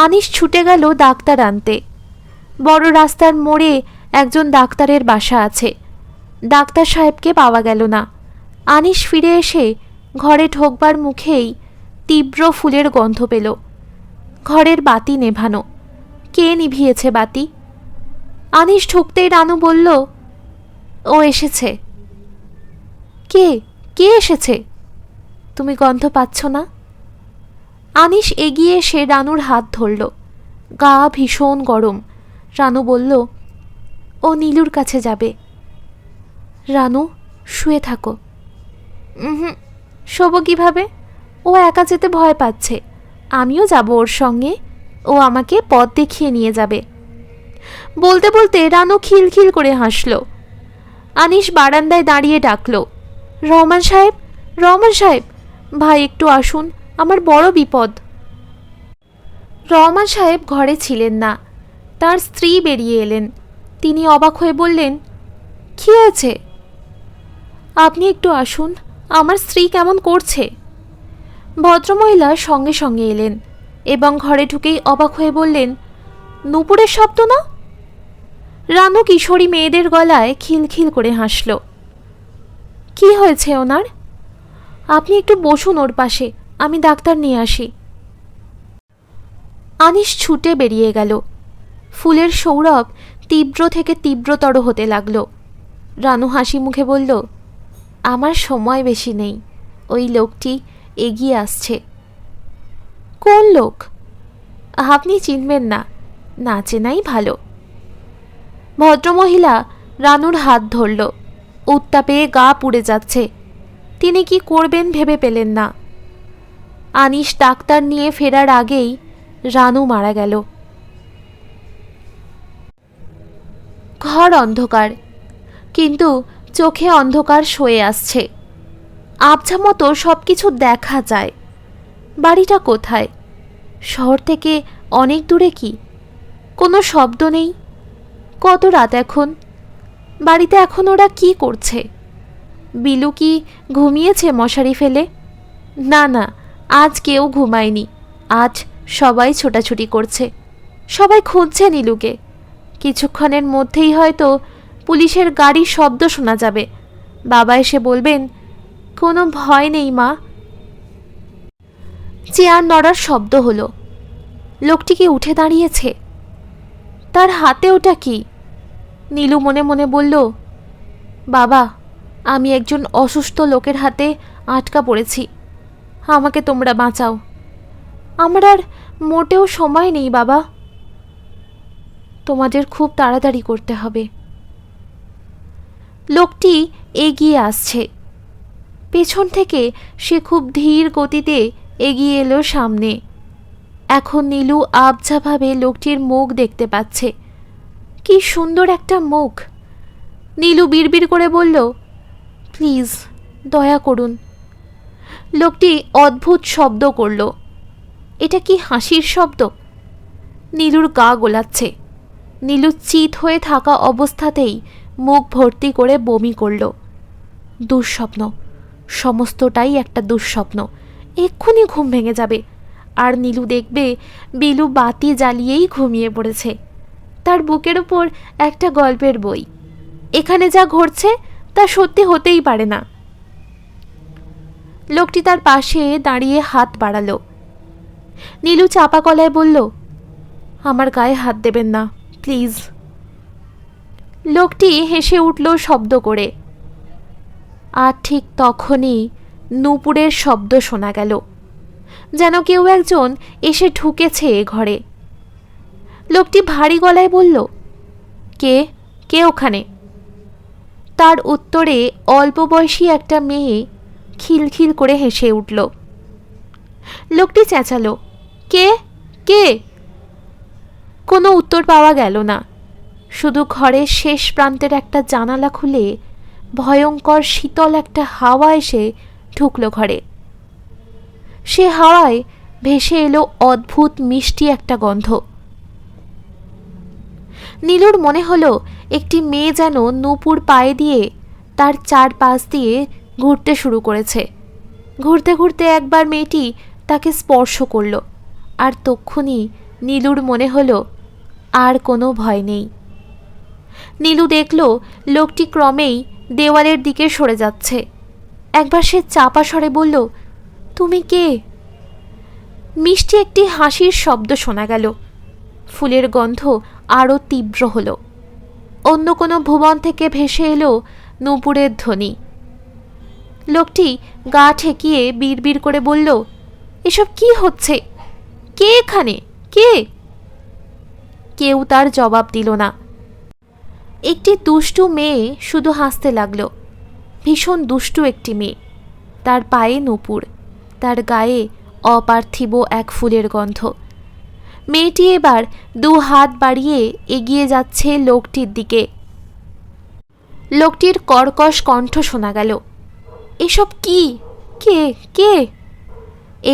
আনিস ছুটে গেল ডাক্তার আনতে। বড় রাস্তার মোড়ে একজন ডাক্তারের বাসা আছে। ডাক্তার সাহেবকে পাওয়া গেল না। আনিস ফিরে এসে ঘরে ঢোকবার মুখেই তীব্র ফুলের গন্ধ পেল। ঘরের বাতি নেভানো। কে নিভিয়েছে বাতি? আনিস ঢুকতেই রানু বলল, ও এসেছে। কে কে এসেছে? তুমি গন্ধ পাচ্ছ না? আনিস এগিয়ে এসে রানুর হাত ধরল। গা ভীষণ গরম। রানু বলল, ও নীলুর কাছে যাবে। রানু, শুয়ে থাকো। শোবো কিভাবে? ও একা যেতে ভয় পাচ্ছে, আমিও যাব ওর সঙ্গে, ও আমাকে পথ দেখিয়ে নিয়ে যাবে। বলতে বলতে রানু খিলখিল করে হাসল। আনিস বারান্দায় দাঁড়িয়ে ডাকল, রহমান সাহেব, রহমান সাহেব, ভাই একটু আসুন, আমার বড় বিপদ। রহমান সাহেব ঘরে ছিলেন না। তার স্ত্রী বেরিয়ে এলেন। তিনি অবাক হয়ে বললেন, কী হয়েছে? আপনি একটু আসুন, আমার স্ত্রী কেমন করছে। ভদ্রমহিলা সঙ্গে সঙ্গে এলেন এবং ঘরে ঢুকেই অবাক হয়ে বললেন, নূপুরের শব্দ না? রানু কিশোরী মেয়েদের গলায় খিলখিল করে হাসল। কি হয়েছে ওনার? আপনি একটু বসুন ওর পাশে, আমি ডাক্তার নিয়ে আসি। আনিস ছুটে বেরিয়ে গেল। ফুলের সৌরভ তীব্র থেকে তীব্রতর হতে লাগল। রানু হাসি মুখে বলল, আমার সময় বেশি নেই, ওই লোকটি এগিয়ে আসছে। কোন লোক? আপনি চিনবেন না, না চেনাই ভালো। ভদ্রমহিলা রানুর হাত ধরল। উত্তাপে গা পুড়ে যাচ্ছে। তিনি কি করবেন ভেবে পেলেন না। আনিস ডাক্তার নিয়ে ফেরার আগেই রানু মারা গেল। ঘর অন্ধকার, কিন্তু চোখে অন্ধকার সয়ে আসছে। আবছা মতো সব কিছু দেখা যায়। বাড়িটা কোথায়? শহর থেকে অনেক দূরে কি? কোনো শব্দ নেই। কত রাত এখন? বাড়িতে এখন ওরা কি করছে? বিলু কি ঘুমিয়েছে মশারি ফেলে? না না, আজ কেউ ঘুমায়নি। আজ সবাই ছোটাছুটি করছে, সবাই খুঁজছে নীলুকে। কিছুক্ষণের মধ্যেই হয়তো পুলিশের গাড়ির শব্দ শোনা যাবে। বাবা এসে বলবেন, কোনো ভয় নেই মা। চেয়ার নড়ার শব্দ হলো। লোকটি কি উঠে দাঁড়িয়েছে? তার হাতে ওটা কি? নীলু মনে মনে বলল, বাবা, আমি একজন অসুস্থ লোকের হাতে আটকা পড়েছি, আমাকে তোমরা বাঁচাও। আমার আর মোটেও সময় নেই বাবা, তোমাদের খুব তাড়াতাড়ি করতে হবে। লোকটি এগিয়ে আসছে। পেছন থেকে সে খুব ধীর গতিতে এগিয়ে এলো সামনে। এখন নীলু আবঝাভাবে লোকটির মুখ দেখতে পাচ্ছে। কি সুন্দর একটা মুখ। নীলু বিড়বিড় করে বলল, প্লিজ দয়া করুন। লোকটি অদ্ভুত শব্দ করল। এটা কি হাসির শব্দ? নীলুর গা গোলাচ্ছে। নীলু চিত হয়ে থাকা অবস্থাতেই মুখ ভর্তি করে বমি করল। দুঃস্বপ্ন, সমস্তটাই একটা দুঃস্বপ্ন। এক্ষুনি ঘুম ভেঙে যাবে, আর নীলু দেখবে বিলু বাতি জ্বালিয়েই ঘুমিয়ে পড়েছে। তার বুকের ওপর একটা গল্পের বই। এখানে যা ঘটছে তা সত্যি হতেই পারে না। লোকটি তার পাশে দাঁড়িয়ে হাত বাড়ালো। নীলু চাপা গলায় বলল, আমার গায়ে হাত দেবেন না প্লিজ। লোকটি হেসে উঠল শব্দ করে। আর ঠিক তখনই নূপুরের শব্দ শোনা গেল, যেন কেউ একজন এসে ঢুকেছে ঘরে। লোকটি ভারী গলায় বলল, কে কে ওখানে? তার উত্তরে অল্প বয়সী একটা মেয়ে খিলখিল করে হেসে উঠল। লোকটি চেঁচালো, কে কে? কোনো উত্তর পাওয়া গেল না। শুধু ঘরের শেষ প্রান্তের একটা জানালা খুলে ভয়ঙ্কর শীতল একটা হাওয়া এসে ঢুকলো ঘরে। সে হাওয়ায় ভেসে এলো অদ্ভুত মিষ্টি একটা গন্ধ। নীলুর মনে হলো একটি মেয়ে যেন নূপুর পায়ে দিয়ে তার চারপাশ দিয়ে ঘুরতে শুরু করেছে। ঘুরতে ঘুরতে একবার মেয়েটি তাকে স্পর্শ করল, আর তক্ষুনি নীলুর মনে হলো আর কোনো ভয় নেই। নীলু দেখল লোকটি ক্রমেই দেওয়ালের দিকে সরে যাচ্ছে। একবার সে চাপা স্বরে বলল, তুমি কে? মিষ্টি একটি হাসির শব্দ শোনা গেল। ফুলের গন্ধ আরও তীব্র হলো। অন্য কোনো ভুবন থেকে ভেসে এলো নূপুরের ধ্বনি। লোকটি গা ঠেকিয়ে বিড়বিড় করে বলল, এসব কি হচ্ছে? কে এখানে? কে? কেউ তার জবাব দিল না। একটি দুষ্টু মেয়ে শুধু হাসতে লাগলো। ভীষণ দুষ্টু একটি মেয়ে। তার পায়ে নূপুর, তার গায়ে অপার্থিব এক ফুলের গন্ধ। মেয়েটি এবার দু হাত বাড়িয়ে এগিয়ে যাচ্ছে লোকটির দিকে। লোকটির কর্কশ কণ্ঠ শোনা গেল, এসব কি? কে কে?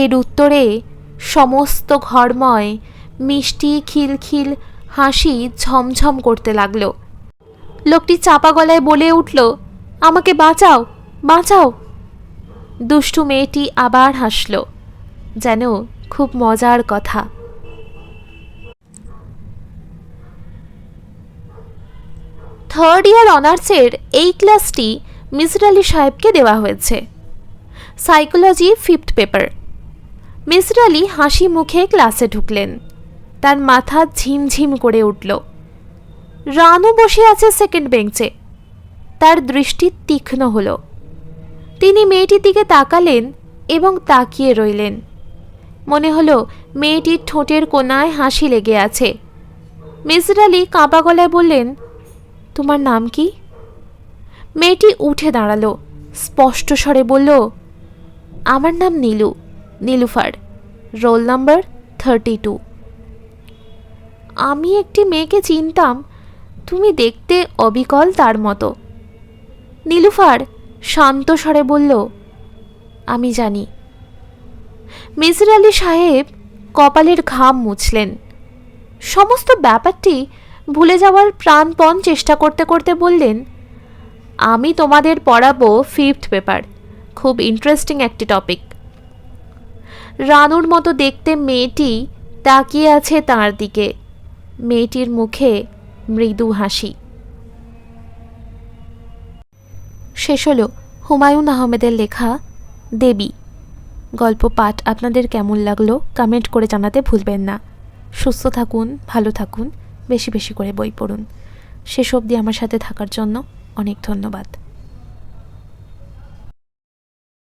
এর উত্তরে সমস্ত ঘরময় মিষ্টি খিলখিল হাসি ঝমঝম করতে লাগলো। লোকটি চাপা গলায় বলে উঠল, আমাকে বাঁচাও, বাঁচাও। দুষ্টু মেয়েটি আবার হাসল, যেন খুব মজার কথা। থার্ড ইয়ার অনার্সের এই ক্লাসটি মিসির আলি সাহেবকে দেওয়া হয়েছে। Psychology 5th paper. Misir Ali হাসি মুখে ক্লাসে ঢুকলেন। তার মাথা ঝিমঝিম করে উঠল। রানু বসে আছে সেকেন্ড বেঞ্চে। তার দৃষ্টি তীক্ষ্ণ হল। তিনি মেয়েটির দিকে তাকালেন এবং তাকিয়ে রইলেন। মনে হলো মেয়েটির ঠোঁটের কোণায় হাসি লেগে আছে। মিসির আলি কাঁপা গলায় বললেন, তোমার নাম কি? মেয়েটি উঠে দাঁড়ালো, স্পষ্ট স্বরে বলল, আমার নাম নীলু, নীলুফার, রোল নাম্বার 32। আমি একটি মেয়েকে চিনতাম, তুমি দেখতে অবিকল তার মতো। নীলুফার শান্ত স্বরে বলল, আমি জানি। মিসির আলি সাহেব কপালের ঘাম মুছলেন। সমস্ত ব্যাপারটি ভুলে যাওয়ার প্রাণপণ চেষ্টা করতে করতে বললেন, আমি তোমাদের পড়াবো 5th পেপার, খুব ইন্টারেস্টিং একটি টপিক। রানুর মতো দেখতে মেয়েটি তাকিয়ে আছে তাঁর দিকে। মেয়েটির মুখে মৃদু হাসি। শেষ হলো হুমায়ুন আহমেদের লেখা দেবী গল্প পাঠ। আপনাদের কেমন লাগলো কমেন্ট করে জানাতে ভুলবেন না। সুস্থ থাকুন, ভালো থাকুন, বেশি বেশি করে বই পড়ুন। শেষ অবধি আমার সাথে থাকার জন্য অনেক ধন্যবাদ।